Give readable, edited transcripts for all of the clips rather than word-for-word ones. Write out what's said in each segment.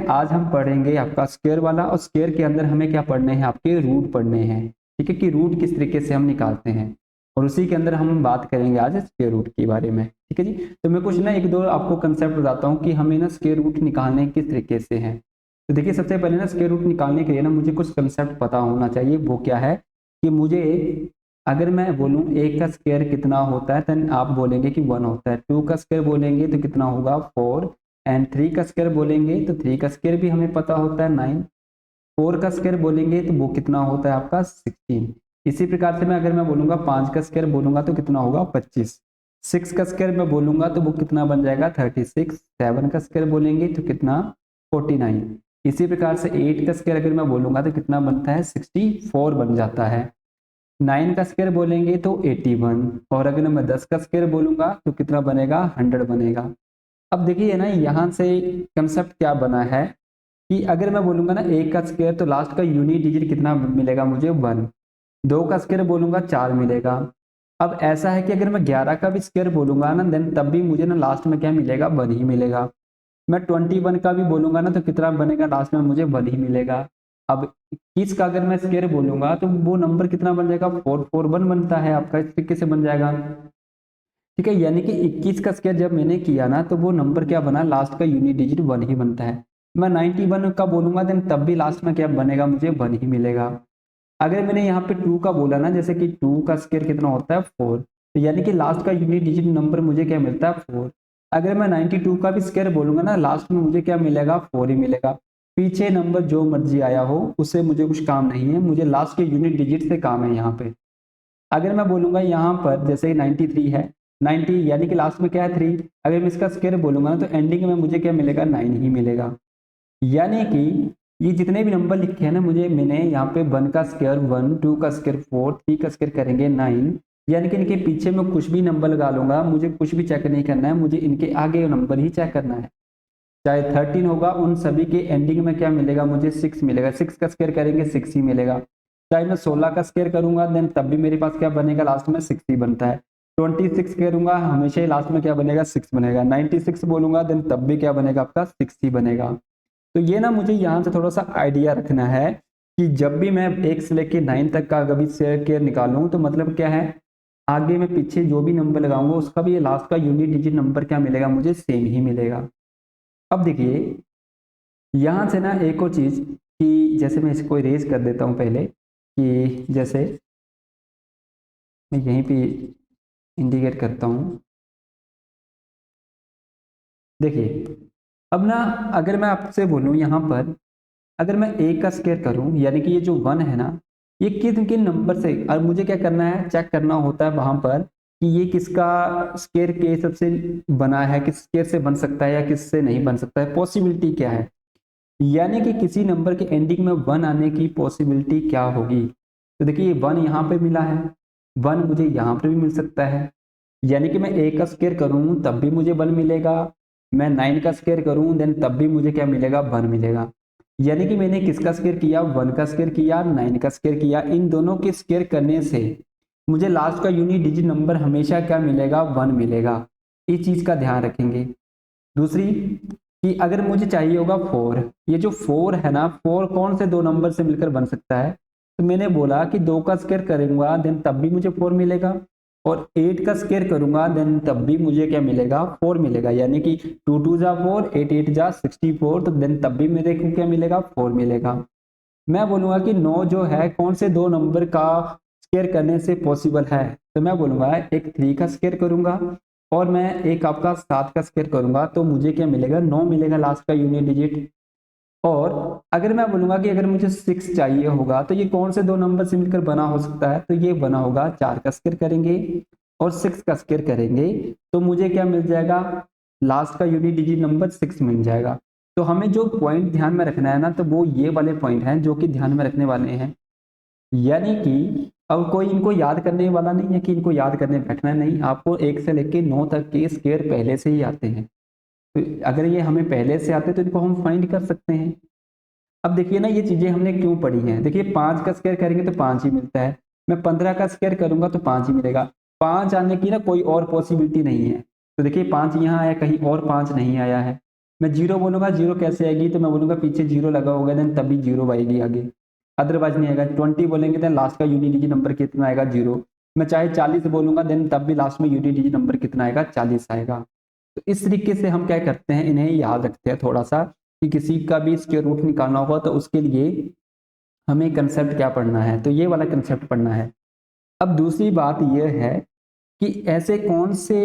है, आज हम पढ़ेंगे आपका स्क्वायर वाला, और स्क्वायर के अंदर हमें क्या पढ़ने हैं, आपके रूट पढ़ने हैं। ठीक है, कि रूट किस तरीके से हम निकालते हैं, और उसी के अंदर हम बात करेंगे आज स्क्वायर रूट के बारे में। ठीक है जी, तो मैं कुछ ना एक दो आपको कंसेप्ट बताता हूँ कि हमें ना स्क्वायर रूट निकालने किस तरीके से हैं। तो देखिए, सबसे पहले ना स्क्वायर रूट निकालने के लिए ना मुझे कुछ कंसेप्ट पता होना चाहिए। वो क्या है कि मुझे, अगर मैं बोलूँ एक का स्क्वायर कितना होता है, देन आप बोलेंगे कि 1 होता है। 2 का स्क्वायर बोलेंगे तो कितना होगा 4, एंड 3 का स्क्वायर बोलेंगे तो 3 का स्क्वायर भी हमें पता होता है 9। 4 का स्क्वायर बोलेंगे तो वो कितना होता है आपका 16। इसी प्रकार से मैं अगर मैं बोलूंगा 5 का स्क्वायर बोलूंगा तो कितना होगा 25। 6 का स्क्वायर मैं बोलूंगा तो वो कितना बन जाएगा 36। 7 का स्क्वायर बोलेंगे तो कितना 49। इसी प्रकार से 8 का स्क्वायर अगर मैं बोलूंगा तो कितना बनता है 64 बन जाता है। 9 का स्क्वायर बोलेंगे तो 81, और अगर मैं 10 का स्क्वायर बोलूंगा तो कितना बनेगा 100 बनेगा। अब देखिए ना, यहाँ से कंसेप्ट क्या बना है कि अगर मैं बोलूंगा ना 1 का स्क्वायर तो लास्ट का यूनिट डिजिट कितना मिलेगा मुझे 1। 2 का स्क्वायर बोलूंगा 4 मिलेगा। अब ऐसा है कि अगर मैं 11 का भी स्क्वायर बोलूंगा ना, देन तब भी मुझे ना लास्ट में क्या मिलेगा 1 ही मिलेगा। मैं 21 का भी बोलूंगा ना तो कितना बनेगा लास्ट में मुझे 1 ही मिलेगा। अब 21 का अगर मैं स्क्वायर बोलूंगा तो वो नंबर कितना बन जाएगा 441 बनता है आपका, इस तरीके से बन जाएगा। ठीक है, यानी कि 21 का स्क्वायर जब मैंने किया ना तो वो नंबर क्या बना, लास्ट का यूनिट डिजिट 1 ही बनता है। मैं 91 का बोलूंगा देन तब भी लास्ट में क्या बनेगा मुझे 1 ही मिलेगा। अगर मैंने यहाँ पे 2 का बोला ना, जैसे कि 2 का स्क्वायर कितना होता है 4, तो यानी कि लास्ट का यूनिट डिजिट नंबर मुझे क्या मिलता है 4। अगर मैं 92 का भी स्क्वायर बोलूंगा ना, लास्ट में मुझे क्या मिलेगा 4 ही मिलेगा। पीछे नंबर जो मर्जी आया हो उससे मुझे कुछ काम नहीं है, मुझे लास्ट के यूनिट डिजिट से काम है यहाँ पे। अगर मैं बोलूंगा यहाँ पर जैसे 93 है, 90 यानी कि लास्ट में क्या है 3, अगर मैं इसका स्क्वायर बोलूंगा ना तो एंडिंग में मुझे क्या मिलेगा 9 ही मिलेगा। यानी कि ये जितने भी नंबर लिखे हैं ना, मैंने यहाँ पे 1 का स्क्वायर 1, 2 का स्क्वायर 4, 3 का स्क्वायर करेंगे 9, यानी कि इनके पीछे में कुछ भी नंबर लगा लूंगा, मुझे कुछ भी चेक नहीं करना है, मुझे इनके आगे नंबर ही चेक करना है। चाहे 13 होगा, उन सभी के एंडिंग में क्या मिलेगा मुझे 6 मिलेगा। 6 का स्क्वायर करेंगे 6 ही मिलेगा। चाहे मैं 16 का स्क्वायर करूंगा देन तब भी मेरे पास क्या बनेगा लास्ट में 6 ही बनता है। 26 करूंगा हमेशा ही लास्ट में क्या बनेगा 6 बनेगा। 96 बोलूंगा देन तब भी क्या बनेगा आपका 6 ही बनेगा। तो ये ना मुझे यहाँ से थोड़ा सा आइडिया रखना है कि जब भी मैं 1 से लेके 9 तक का कभी स्क्वायर निकालूं तो मतलब क्या है, आगे में पीछे जो भी नंबर लगाऊंगा उसका भी लास्ट का यूनिट डिजिट नंबर क्या मिलेगा मुझे सेम ही मिलेगा। अब देखिए, यहाँ से ना एक और चीज कि जैसे मैं इसको इरेज कर देता हूँ पहले, कि जैसे मैं यहीं पे इंडिकेट करता हूँ। देखिए, अब ना अगर मैं आपसे बोलूँ यहाँ पर, अगर मैं 1 का स्क्वायर करूँ यानी कि ये जो 1 है ना, ये किन किन नंबर से, और मुझे क्या करना है चेक करना होता है वहां पर कि ये किसका स्क्वायर के हिसाब से बना है, किस स्क्वायर से बन सकता है या किससे नहीं बन सकता है, पॉसिबिलिटी क्या है। यानी कि किसी नंबर के एंडिंग में 1 आने की पॉसिबिलिटी क्या होगी। तो देखिए, ये 1 यहाँ पे मिला है, 1 मुझे यहाँ पर भी मिल सकता है। यानी कि मैं 1 का स्क्वायर करूँ तब भी मुझे 1 मिलेगा, मैं 9 का स्क्वायर करूँ देन तब भी मुझे क्या मिलेगा 1 मिलेगा। यानी कि मैंने किसका स्क्वायर किया 1 का स्क्वायर किया, 9 का स्क्वायर किया, इन दोनों के स्क्वायर करने से मुझे लास्ट का यूनिट डिजिट नंबर हमेशा क्या मिलेगा 1 मिलेगा। इस चीज का ध्यान रखेंगे। दूसरी कि अगर मुझे चाहिए होगा 4, ये जो 4 है ना, 4 कौन से दो नंबर से मिलकर बन सकता है, तो मैंने बोला कि 2 का स्क्वायर करूंगा देन तब भी मुझे 4 मिलेगा, और 8 का स्क्वायर करूंगा देन तब भी मुझे क्या मिलेगा 4 मिलेगा। यानी कि 2 2 जा 4, 8 8 जा 64, तो देन तब भी मेरे को क्या मिलेगा 4 मिलेगा। मैं बोलूंगा कि 9 जो है कौन से दो नंबर का स्क्वायर करने से पॉसिबल है, तो मैं बोलूंगा एक 3 का स्क्वायर करूंगा और मैं एक आपका 7 का स्क्वायर करूंगा, तो मुझे क्या मिलेगा 9 मिलेगा लास्ट का यूनिट डिजिट। और अगर मैं बोलूंगा कि अगर मुझे 6 चाहिए होगा तो ये कौन से दो नंबर से मिलकर बना हो सकता है, तो ये बना होगा 4 का स्क्वायर करेंगे और 6 का स्क्वायर करेंगे, तो मुझे क्या मिल जाएगा लास्ट का यूनिट डिजिट नंबर 6 मिल जाएगा। तो हमें जो पॉइंट ध्यान में रखना है ना, तो वो ये वाले पॉइंट हैं जो कि ध्यान में रखने वाले हैं। यानी कि अब कोई इनको याद करने वाला नहीं है कि इनको याद करने बैठना नहीं, आपको 1 से लेके 9 तक के स्क्वायर पहले से ही आते हैं। तो अगर ये हमें पहले से आते हैं तो इनको हम फाइंड कर सकते हैं। अब देखिए ना, ये चीजें हमने क्यों पढ़ी हैं। देखिए, 5 का स्क्वायर करेंगे तो 5 ही मिलता है, मैं 15 का स्क्वायर करूंगा तो 5 ही मिलेगा। 5 आने की ना कोई और पॉसिबिलिटी नहीं है। तो देखिए 5 यहाँ आया, कहीं और 5 नहीं आया है। मैं जीरो बोलूंगा, जीरो कैसे आएगी, तो मैं बोलूंगा पीछे जीरो लगा होगा देन तभी जीरो आएगी आगे, अदरवाइज नहीं आएगा। 20 बोलेंगे देन लास्ट का यूनिट डिजिट नंबर कितना आएगा, जीरो। मैं चाहे 40 बोलूंगा देन तब भी लास्ट में यूनिट डिजिट नंबर कितना आएगा, 40 आएगा। तो इस तरीके से हम क्या करते हैं, इन्हें याद रखते हैं थोड़ा सा, कि किसी का भी स्क्वायर रूट निकालना होगा तो उसके लिए हमें कंसेप्ट क्या पढ़ना है, तो ये वाला कंसेप्ट पढ़ना है। अब दूसरी बात यह है कि ऐसे कौन से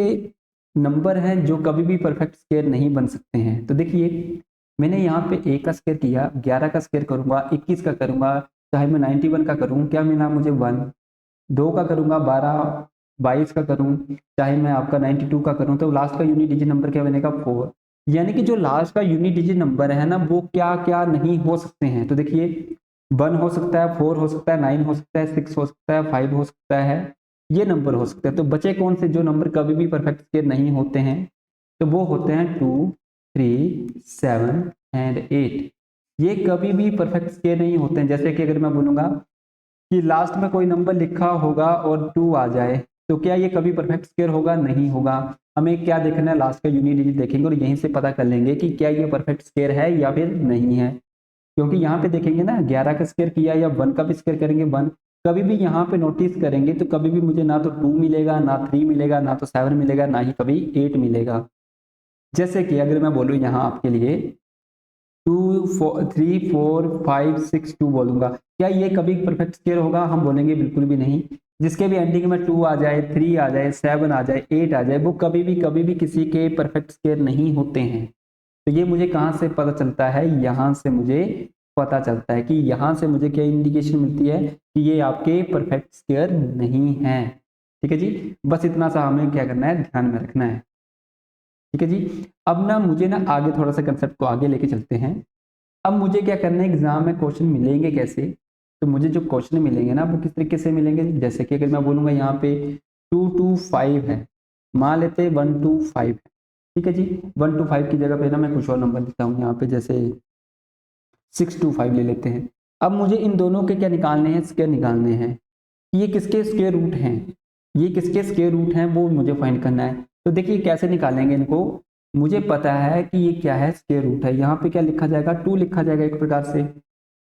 नंबर हैं जो कभी भी परफेक्ट स्क्वायर नहीं बन सकते हैं। तो देखिए मैंने यहाँ पे 1 का स्क्वायर किया, 11 का स्क्वायर करूंगा, 21 का करूंगा, चाहे मैं 91 का करूँ, क्या मिला मुझे 1। 2 का करूंगा 12, 22 का करूं, चाहे मैं आपका 92 का करूं, तो लास्ट का यूनिट डिजिट नंबर क्या बनेगा, 4। यानी कि जो लास्ट का यूनिट डिजिट नंबर है ना, वो क्या क्या नहीं हो सकते हैं। तो देखिए 1 हो सकता है, 4 हो सकता है, 9 हो सकता है, 6 हो सकता है, 5 हो सकता है, ये नंबर हो सकते हैं। तो बचे कौन से जो नंबर कभी भी परफेक्ट स्क्वायर नहीं होते हैं, तो वो होते हैं 2, 3, 7 एंड 8। ये कभी भी परफेक्ट स्क्वायर नहीं होते हैं। जैसे कि अगर मैं बोलूंगा कि लास्ट में कोई नंबर लिखा होगा और 2 आ जाए, तो क्या ये कभी परफेक्ट स्क्वायर होगा, नहीं होगा। हमें क्या देखना है, लास्ट का यूनिट डिजिट देखेंगे और यहीं से पता कर लेंगे कि क्या ये परफेक्ट स्क्वायर है या फिर नहीं है। क्योंकि यहाँ पे देखेंगे ना, 11 का स्क्वायर किया या 1 का भी स्क्वायर करेंगे 1, कभी भी यहाँ पे नोटिस करेंगे तो कभी भी मुझे ना तो 2 मिलेगा, ना 3 मिलेगा, ना तो 7 मिलेगा, ना ही कभी 8 मिलेगा। जैसे कि अगर मैं बोलूँ यहाँ आपके लिए 2, 3, 4, 5, 6, 2 बोलूंगा, क्या ये कभी परफेक्ट स्क्वायर होगा, हम बोलेंगे बिल्कुल भी नहीं। जिसके भी एंडिंग में 2 आ जाए, 3 आ जाए, 7 आ जाए, 8 आ जाए, वो कभी भी किसी के परफेक्ट स्क्वायर नहीं होते हैं। तो ये मुझे कहाँ से पता चलता है, यहाँ से मुझे पता चलता है कि यहाँ से मुझे क्या इंडिकेशन मिलती है कि ये आपके परफेक्ट स्क्वायर नहीं है। ठीक है जी, बस इतना सा हमें क्या करना है, ध्यान में रखना है। ठीक है जी, अब ना मुझे ना आगे थोड़ा सा कंसेप्ट को आगे लेके चलते हैं। अब मुझे क्या करना है, एग्जाम में क्वेश्चन मिलेंगे कैसे, तो मुझे जो क्वेश्चन मिलेंगे ना वो किस तरीके से मिलेंगे। जैसे कि अगर मैं बोलूंगा यहाँ पे 2 to 5 है, मान लेते 1 to 5 है। ठीक है जी, 1 to 5 की जगह पे ना मैं कुछ और नंबर लिखता हूँ यहाँ पे, जैसे 6 to 5 ले लेते हैं। अब मुझे इन दोनों के क्या निकालने हैं, स्क्वायर निकालने हैं कि ये किसके स्क्वायर रूट हैं, ये किसके स्क्वायर रूट हैं, वो मुझे फाइंड करना है। तो देखिए कैसे निकालेंगे इनको, मुझे पता है कि ये क्या है, स्क्वायर रूट है। यहाँ पे क्या लिखा जाएगा, 2 लिखा जाएगा एक प्रकार से,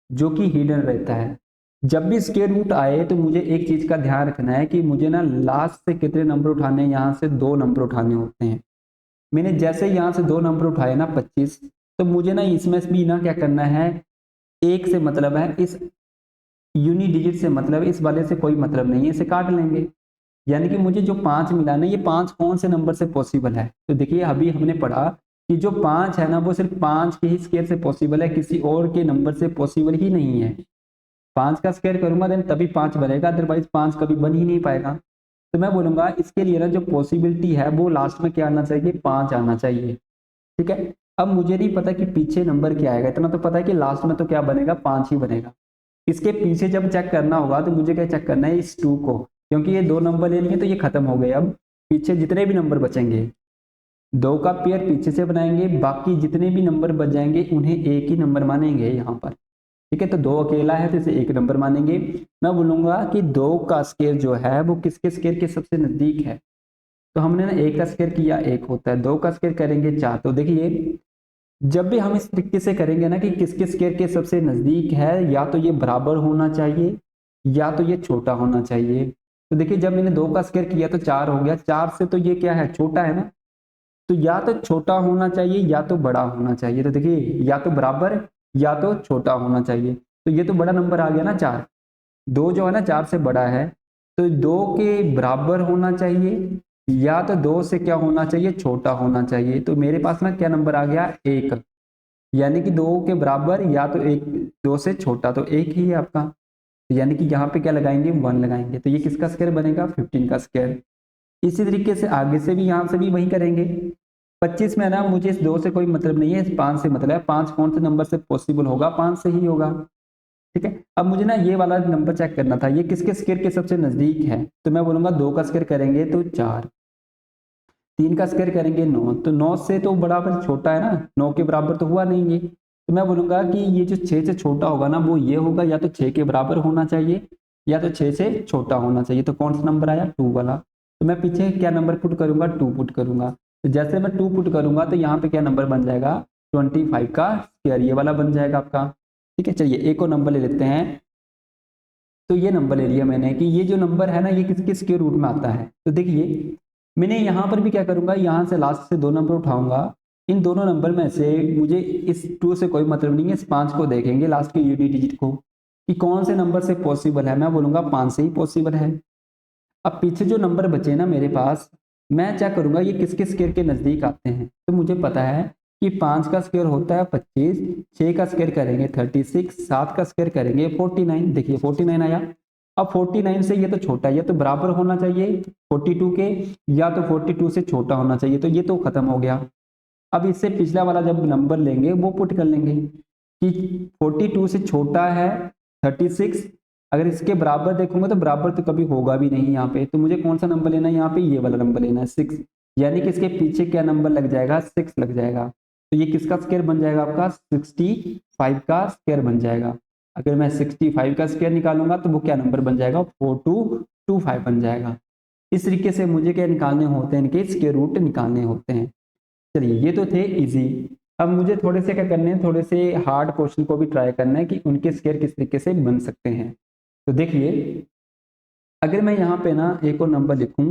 जो कि हिडन रहता है। जब भी स्क्वायर रूट आए तो मुझे एक चीज का ध्यान रखना है कि मुझे ना लास्ट से कितने नंबर उठाने हैं, यहाँ से 2 नंबर उठाने होते हैं। मैंने जैसे यहाँ से 2 नंबर उठाए ना 25, तो मुझे ना इसमें भी ना क्या करना है, एक से मतलब है, इस यूनिट डिजिट से मतलब, इस वाले से कोई मतलब नहीं है, इसे काट लेंगे। यानी कि मुझे जो 5 मिला ना, ये 5 कौन से नंबर से पॉसिबल है। तो देखिए अभी हमने पढ़ा कि जो 5 है ना वो सिर्फ 5 के ही स्क्वायर से पॉसिबल है, किसी और के नंबर से पॉसिबल ही नहीं है। 5 का स्क्वायर करूंगा देन तभी 5 बनेगा, अदरवाइज 5 कभी बन ही नहीं पाएगा। तो मैं बोलूंगा इसके लिए ना जो पॉसिबिलिटी है वो लास्ट में क्या आना चाहिए, 5 आना चाहिए। ठीक है, अब मुझे नहीं पता कि पीछे नंबर क्या आएगा, इतना तो पता है कि लास्ट में तो क्या बनेगा, 5 ही बनेगा। इसके पीछे जब चेक करना होगा तो मुझे क्या चेक करना है, इस 2 को, क्योंकि ये 2 नंबर ले लिए तो ये खत्म हो गए। अब पीछे जितने भी नंबर बचेंगे 2 का पेयर पीछे से बनाएंगे, बाकी जितने भी नंबर बच जाएंगे उन्हें एक ही नंबर मानेंगे यहाँ पर। ठीक है, तो 2 अकेला है तो इसे एक नंबर मानेंगे। मैं बोलूंगा कि 2 का स्क्वायर जो है वो किसके स्क्वायर के सबसे नजदीक है, तो हमने ना 1 का स्क्वायर किया 1 होता है, 2 का स्क्वायर करेंगे 4। तो देखिए जब भी हम इस तरीके से करेंगे ना कि किसके स्क्वायर के सबसे नजदीक है, या तो ये बराबर होना चाहिए या तो ये छोटा होना चाहिए। तो देखिए जब मैंने 2 का स्क्वायर किया तो 4 हो गया, 4 से तो ये क्या है, छोटा है ना, तो या तो छोटा होना चाहिए या तो बड़ा होना चाहिए। तो देखिए या तो बराबर या तो छोटा होना चाहिए, तो ये तो बड़ा नंबर आ गया ना 4। 2 जो है ना 4 से बड़ा है, तो 2 के बराबर होना चाहिए या तो 2 से क्या होना चाहिए, छोटा होना चाहिए। तो मेरे पास ना क्या नंबर आ गया, 1, यानी कि 2 के बराबर या तो 1, 2 से छोटा, तो 1 ही है आपका। यानी कि यहाँ पे क्या लगाएंगे, 1 लगाएंगे, तो ये किसका स्क्वायर बनेगा, 15 का स्क्वायर। इसी तरीके से आगे से भी यहाँ से भी वही करेंगे। 25 में ना मुझे इस 2 से कोई मतलब नहीं है, इस 5 से मतलब है। 5 कौन से नंबर से पॉसिबल होगा, 5 से ही होगा। ठीक है, अब मुझे ना ये वाला नंबर चेक करना था, ये किसके स्क्वायर के सबसे नजदीक है। तो मैं बोलूंगा 2 का स्क्वायर करेंगे तो 4, 3 का स्क्वायर करेंगे 9, तो 9 से तो बराबर छोटा है ना, 9 के बराबर तो हुआ नहीं ये। तो मैं बोलूंगा कि ये जो 6 से छोटा होगा ना वो ये होगा, या तो 6 के बराबर होना चाहिए या तो 6 से छोटा होना चाहिए। तो कौन सा नंबर आया, 2 वाला। तो मैं पीछे क्या नंबर पुट करूंगा, 2 पुट करूंगा। तो जैसे मैं 2 पुट करूंगा तो यहाँ पे क्या नंबर बन जाएगा, 25 का स्क्वायर, ये वाला बन जाएगा आपका। ठीक है, चलिए एक और नंबर ले लेते हैं। तो ये नंबर ले लिया मैंने कि ये जो नंबर है ना ये किसके स्क्वायर रूट में आता है। तो देखिए मैंने यहाँ पर भी क्या करूंगा, यहाँ से लास्ट से 2 नंबर उठाऊंगा, इन दोनों नंबर में से मुझे इस 2 से कोई मतलब नहीं है, इस 5 को देखेंगे लास्ट के यूनिट डिजिट को कि कौन से नंबर से पॉसिबल है। मैं बोलूंगा 5 से ही पॉसिबल है। अब पीछे जो नंबर बचे ना मेरे पास, मैं क्या करूंगा ये किसके स्क्वायर के नजदीक आते हैं। तो मुझे पता है कि 5 का स्क्वायर होता है 25, 6 का स्क्वायर करेंगे 36, 7 का स्क्वायर करेंगे 49। देखिए 49 आया। अब 49 से ये तो छोटा है, ये तो बराबर होना चाहिए 42 के, या तो 42 से छोटा होना चाहिए, तो ये तो खत्म हो गया। अब इससे पिछला वाला जब नंबर लेंगे वो पुट कर लेंगे कि 42 से छोटा है 36, अगर इसके बराबर देखूंगा तो बराबर तो कभी होगा भी नहीं यहाँ पे, तो मुझे कौन सा नंबर लेना है यहाँ पे, ये वाला नंबर लेना है 6, यानी कि इसके पीछे क्या नंबर लग जाएगा 6 लग जाएगा। तो ये किसका स्क्वायर बन जाएगा आपका 65 का स्क्वायर बन जाएगा। अगर मैं 65 का स्क्वायर निकालूंगा तो वो क्या नंबर बन जाएगा 4225 बन जाएगा। इस तरीके से मुझे क्या निकालने होते हैं, इनके स्क्वायर रूट निकालने होते हैं। चलिए ये तो थे इजी। अब मुझे थोड़े से क्या करने हैं, थोड़े से हार्ड क्वेश्चन को भी ट्राई करना है कि उनके स्क्वायर किस तरीके से बन सकते हैं। तो देखिए अगर मैं यहाँ पे ना एक और नंबर लिखूं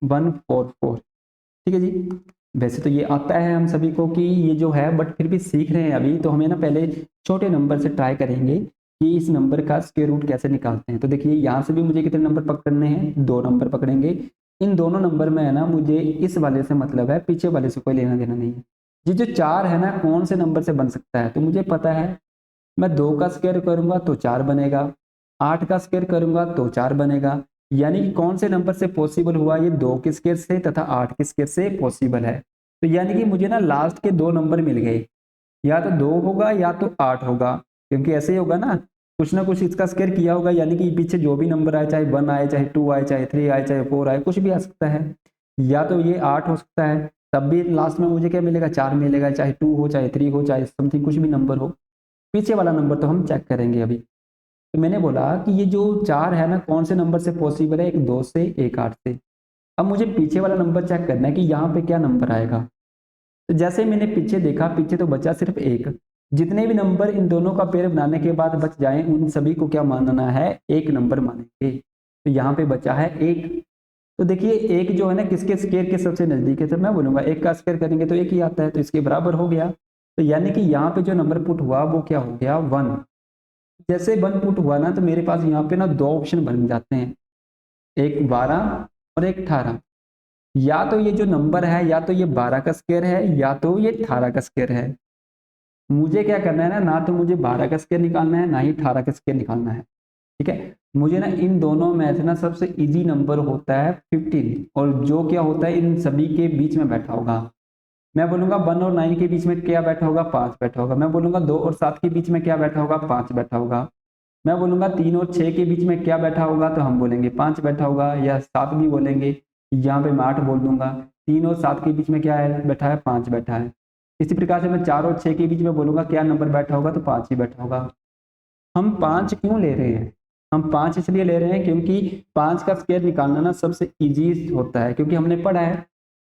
144, ठीक है जी। वैसे तो ये आता है हम सभी को कि ये जो है, बट फिर भी सीख रहे हैं अभी, तो हमें ना पहले छोटे नंबर से ट्राई करेंगे कि इस नंबर का स्क्वायर रूट कैसे निकालते हैं। तो देखिए यहाँ से भी मुझे कितने नंबर पकड़ने हैं, 2 नंबर पकड़ेंगे। इन दोनों नंबर में है ना मुझे इस वाले से मतलब है, पीछे वाले से कोई लेना देना नहीं है। ये जो 4 है ना कौन से नंबर से बन सकता है, तो मुझे पता है मैं 2 का स्क्वायर करूंगा तो 4 बनेगा, 8 का स्क्वायर करूंगा तो 4 बनेगा। यानी कि कौन से नंबर से पॉसिबल हुआ, ये 2 के स्क्वायर से तथा 8 के स्क्वायर से पॉसिबल है। तो यानी कि मुझे ना लास्ट के 2 नंबर मिल गए, या तो 2 होगा या तो 8 होगा, क्योंकि ऐसे ही होगा ना कुछ इसका स्क्वायर किया होगा, यानी कि पीछे जो भी नंबर आए, चाहे 1 आए, चाहे 2 आए, चाहे 3 आए, चाहे 4 आए, कुछ भी आ सकता है। या तो ये 8 हो सकता है, तब भी लास्ट में मुझे क्या मिलेगा 4 मिलेगा, चाहे 2 हो, चाहे 3 हो, चाहे समथिंग कुछ भी नंबर हो। पीछे वाला नंबर तो हम चेक करेंगे अभी। तो मैंने बोला कि ये जो 4 है ना कौन से नंबर से पॉसिबल है, एक 2 से एक 8 से। अब मुझे पीछे वाला नंबर चेक करना है कि यहाँ पे क्या नंबर आएगा। तो जैसे मैंने पीछे देखा, पीछे तो बचा सिर्फ 1। जितने भी नंबर इन दोनों का पेयर बनाने के बाद बच जाएं उन सभी को क्या मानना है, 1 नंबर मानेंगे। तो यहाँ पे बचा है 1। तो देखिए 1 जो है ना किसके स्क्वायर के सबसे नजदीक है, तो मैं बोलूंगा 1 का स्क्वायर करेंगे तो 1 ही आता है, तो इसके बराबर हो गया। तो यानी कि यहाँ पे जो नंबर पुट हुआ वो क्या हो गया 1। जैसे 1 पुट हुआ ना तो मेरे पास यहाँ पे ना 2 ऑप्शन बन जाते हैं, एक 12 और एक 18। या तो ये जो नंबर है या तो ये 12 का स्क्वायर है या तो ये 18 का स्क्वायर है। मुझे क्या करना है ना तो मुझे 12 का स्क्वायर निकालना है, ना ही 18 का स्क्वायर निकालना है। ठीक है, मुझे ना इन दोनों में से ना सबसे इजी नंबर होता है 15, और जो क्या होता है इन सभी के बीच में बैठा होगा। मैं बोलूंगा 1 और 9 के बीच में क्या बैठा होगा 5 बैठा होगा। मैं बोलूंगा 2 और 7 के बीच में क्या बैठा होगा 5 बैठा होगा। मैं बोलूंगा 3 और 6 के बीच में क्या बैठा होगा, तो हम बोलेंगे 5 बैठा होगा, या 7 भी बोलेंगे। यहाँ पे मैं 8 बोल दूंगा। 3 और 7 के बीच में क्या है बैठा है 5 बैठा है। इसी प्रकार से मैं 4 और 6 के बीच में बोलूंगा क्या नंबर बैठा होगा, तो 5 ही बैठा होगा। हम 5 क्यों ले रहे हैं, हम 5 इसलिए ले रहे हैं क्योंकि 5 का स्क्वायर निकालना ना सबसे इजी होता है। क्योंकि हमने पढ़ा है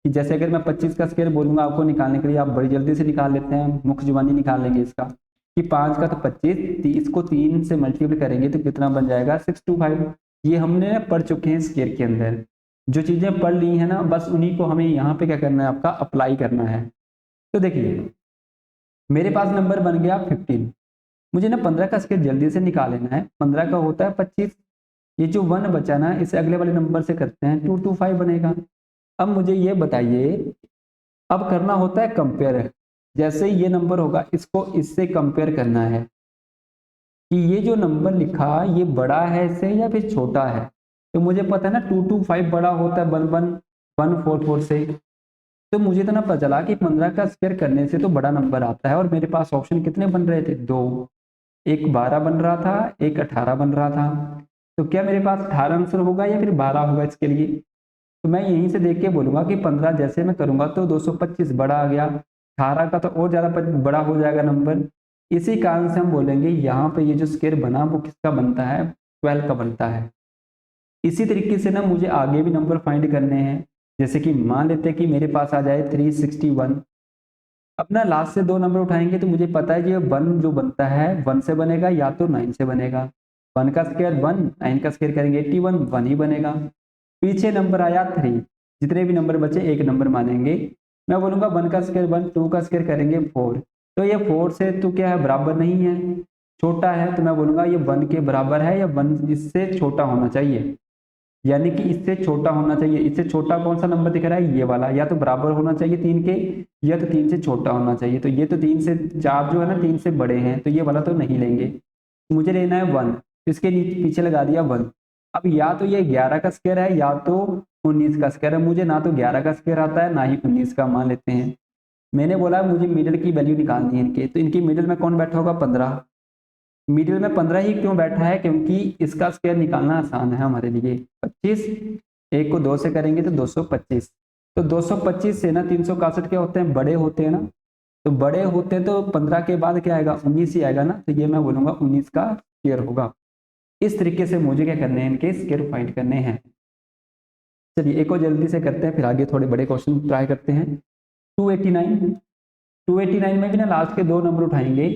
कि जैसे अगर मैं 25 का स्क्वायर बोलूंगा आपको निकालने के लिए, आप बड़ी जल्दी से निकाल लेते हैं, मुख्य जुबानी निकाल लेंगे इसका कि 5 का तो 25, इसको 3 से मल्टीप्लाई करेंगे तो कितना बन जाएगा 625। ये हमने पढ़ चुके हैं स्क्वायर के अंदर। जो चीजें पढ़ ली है ना बस उन्हीं को हमें यहाँ पे क्या करना है आपका अप्लाई करना है। तो देखिए मेरे पास नंबर बन गया 15। मुझे ना 15 का स्क्वायर जल्दी से निकाल लेना है। 15 का होता है 25। ये जो 1 बचा ना इसे अगले वाले नंबर से करते हैं 225 बनेगा। अब मुझे ये बताइए, अब करना होता है कंपेयर। जैसे ये नंबर होगा इसको इससे कंपेयर करना है कि ये जो नंबर लिखा ये बड़ा है इससे या फिर छोटा है। तो मुझे पता है ना 225 बड़ा होता है 11144 से। तो मुझे तो ना पता चला कि 15 का स्क्वायर करने से तो बड़ा नंबर आता है, और मेरे पास ऑप्शन कितने बन रहे थे 2। एक 12 बन रहा था, एक 18 बन रहा था। तो क्या मेरे पास 18 आंसर होगा या फिर 12 होगा इसके लिए। तो मैं यहीं से देख के बोलूंगा कि 15 जैसे मैं करूंगा तो 225 बड़ा आ गया, 18 का तो और ज्यादा बड़ा हो जाएगा नंबर। इसी कारण से हम बोलेंगे यहाँ पे ये जो स्क्वायर बना वो किसका बनता है 12 का बनता है। इसी तरीके से ना मुझे आगे भी नंबर फाइंड करने हैं। जैसे कि मान लेते हैं कि मेरे पास आ जाए 361। अब ना लास्ट से 2 नंबर उठाएंगे तो मुझे पता है कि ये 1 जो बनता है 1 से बनेगा या तो 9 से बनेगा। 1 का स्क्वायर 1, 9 का स्क्वायर करेंगे 81, 1 ही बनेगा। पीछे नंबर आया 3, जितने भी नंबर बचे एक नंबर मानेंगे। मैं बोलूंगा 1 का स्क्वायर 1, 2 का स्क्वायर करेंगे 4, तो ये 4 से तो क्या है, बराबर नहीं है, छोटा है, तो मैं बोलूंगा ये 1 के बराबर है या 1 इससे छोटा होना चाहिए, यानी कि इससे छोटा होना चाहिए। इससे छोटा कौन सा नंबर दिख रहा है, ये वाला, या तो बराबर होना चाहिए 3 के, या तो 3 से छोटा होना चाहिए। तो ये तो 3 से 4 जो है ना 3 से बड़े हैं, तो ये वाला तो नहीं लेंगे, मुझे लेना है 1, इसके नीचे पीछे लगा दिया 1। अब या तो ये 11 का स्क्वायर है या तो 19 का स्क्वायर है, मुझे ना तो 11 का स्क्वायर आता है ना ही 19 का, मान लेते हैं। मैंने बोला मुझे मिडिल की वैल्यू निकालनी है इनके, तो इनकी मिडिल में कौन बैठा होगा, 15। मिडिल में 15 ही क्यों बैठा है, क्योंकि इसका स्क्वायर निकालना आसान है हमारे लिए। 25, एक को 2 से करेंगे तो 225, तो 225 से ना 361 क्या होते हैं, बड़े होते हैं ना, तो बड़े होते हैं तो 15 के बाद क्या आएगा, 19 ही आएगा ना, तो ये मैं बोलूंगा 19 का स्क्वायर होगा। इस तरीके से मुझे क्या करने हैं, इनके स्क्वायर फाइंड करने हैं। चलिए एक और जल्दी से करते हैं, फिर आगे थोड़े बड़े क्वेश्चन ट्राई करते हैं। 289, 289 में भी ना लास्ट के 2 नंबर उठाएंगे।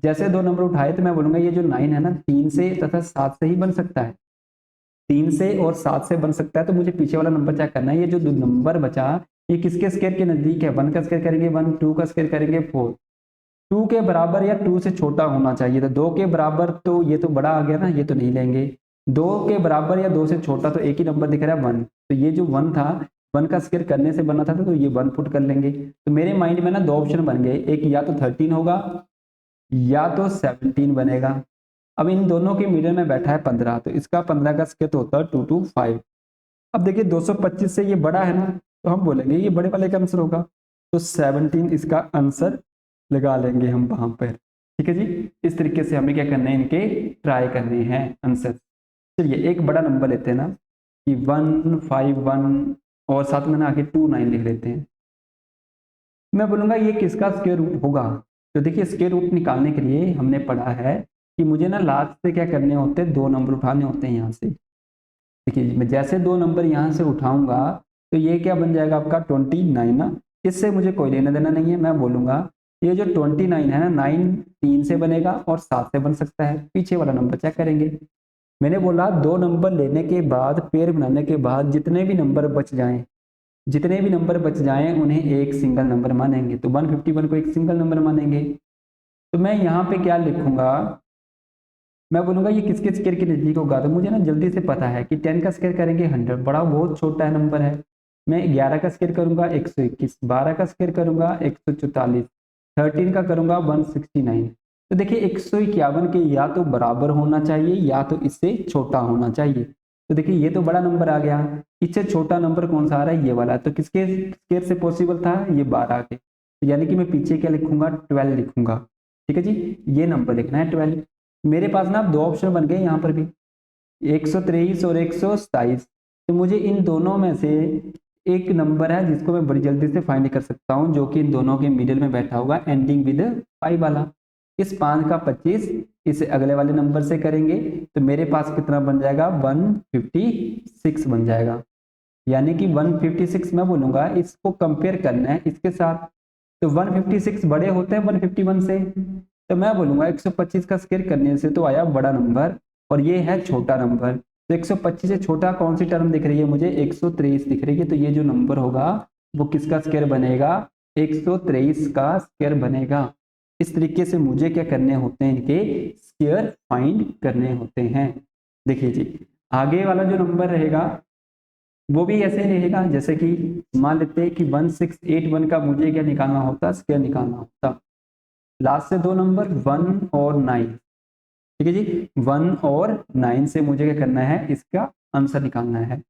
जैसे 2 नंबर उठाए तो मैं बोलूंगा ये जो 9 है ना 3 से तथा 7 से ही बन सकता है, 3 से और 7 से बन सकता है। तो मुझे पीछे वाला नंबर चेक करना है, ये जो नंबर बचा ये किसके स्क्वायर के नजदीक है, 1 का स्क्वायर करेंगे 1, 2 का स्क्वायर करेंगे 4, 2 के बराबर या 2 से छोटा होना चाहिए। तो 2 के बराबर तो ये तो बड़ा आ गया ना, ये तो नहीं लेंगे। 2 के बराबर या 2 से छोटा, तो एक ही नंबर दिख रहा है 1, तो ये जो 1 था 1 का स्क्वायर करने से बना था, तो ये 1 पुट कर लेंगे। तो मेरे माइंड में ना 2 ऑप्शन बन गए, एक या तो 13 होगा या तो 17 बनेगा। अब इन दोनों के मिडिल में बैठा है 15, तो इसका 15 का स्क्वायर तो होता है 225। अब देखिए 225 से ये बड़ा है ना, तो हम बोलेंगे ये बड़े वाले का आंसर होगा, तो 17 इसका आंसर लगा लेंगे हम वहां पर। ठीक है जी, इस तरीके से हमें क्या करना है, इनके ट्राई करने हैं आंसर। चलिए एक बड़ा नंबर लेते हैं ना कि 151 और साथ में ना आगे 29 लिख लेते हैं। मैं बोलूंगा ये किसका स्क्वायर रूट होगा। तो देखिए स्क्वायर रूट निकालने के लिए हमने पढ़ा है कि मुझे ना लास्ट से क्या करने होते हैं, 2 नंबर उठाने होते हैं यहाँ से। देखिए मैं जैसे 2 नंबर यहाँ से उठाऊंगा तो ये क्या बन जाएगा आपका 29 ना, इससे मुझे कोई लेना देना नहीं है। मैं बोलूंगा ये जो 29 है ना 9 3 से बनेगा और 7 से बन सकता है, पीछे वाला नंबर चेक करेंगे। मैंने बोला 2 नंबर लेने के बाद पेयर बनाने के बाद जितने भी नंबर बच जाएं, जितने भी नंबर बच जाएं उन्हें एक सिंगल नंबर मानेंगे। तो 151 को एक सिंगल नंबर मानेंगे। तो मैं यहाँ पे क्या लिखूंगा, मैं बोलूंगा ये किसके स्क्वायर के नजदीक होगा। तो मुझे ना जल्दी से पता है कि 10 का स्क्वायर करेंगे 100, बड़ा बहुत छोटा है नंबर है। मैं 11 का स्क्वायर करूंगा 121, 12 का स्क्वायर करूंगा 144, 13 का करूंगा 169। तो देखिए 151 के या तो बराबर होना चाहिए या तो इससे छोटा होना चाहिए। तो देखिए ये तो बड़ा नंबर आ गया, इससे छोटा नंबर कौन सा आ रहा है, ये वाला। तो किसके स्क्वायर से पॉसिबल था, ये 12 के। तो यानी कि मैं पीछे क्या लिखूंगा, 12 लिखूंगा। ठीक है जी, ये नंबर लिखना है 12। मेरे पास ना 2 ऑप्शन बन गए यहाँ पर भी, 123 और 127। तो मुझे इन दोनों में से एक नंबर है जिसको मैं बड़ी जल्दी से फाइंड कर सकता हूँ, जो कि इन दोनों के मिडिल में बैठा होगा एंडिंग विद 5 वाला। इस 5 का 25 इसे अगले वाले नंबर से करेंगे तो मेरे पास कितना बन जाएगा, 156 बन जाएगा। यानी कि 156 मैं बोलूंगा इसको कंपेयर करना है इसके साथ। तो 156 बड़े होते हैं 151 से, तो मैं बोलूंगा 125 का स्क्वायर करने से तो आया बड़ा नंबर और ये है छोटा नंबर। तो 125 से छोटा कौन सी टर्म दिख रही है मुझे, 123 दिख रही है। तो ये जो नंबर होगा वो किसका स्क्वायर बनेगा, 123 का स्क्वायर बनेगा। इस तरीके से मुझे क्या करने होते हैं, इनके स्क्वायर फाइंड करने होते हैं। देखिए जी आगे वाला जो नंबर रहेगा वो भी ऐसे ही रहेगा, जैसे कि मान लेते हैं कि 1681 का मुझे क्या निकालना होता, स्क्वायर निकालना होता। लास्ट से 2 नंबर 1 और 9। ठीक है जी, 1 और 9 से मुझे क्या करना है, इसका आंसर निकालना है।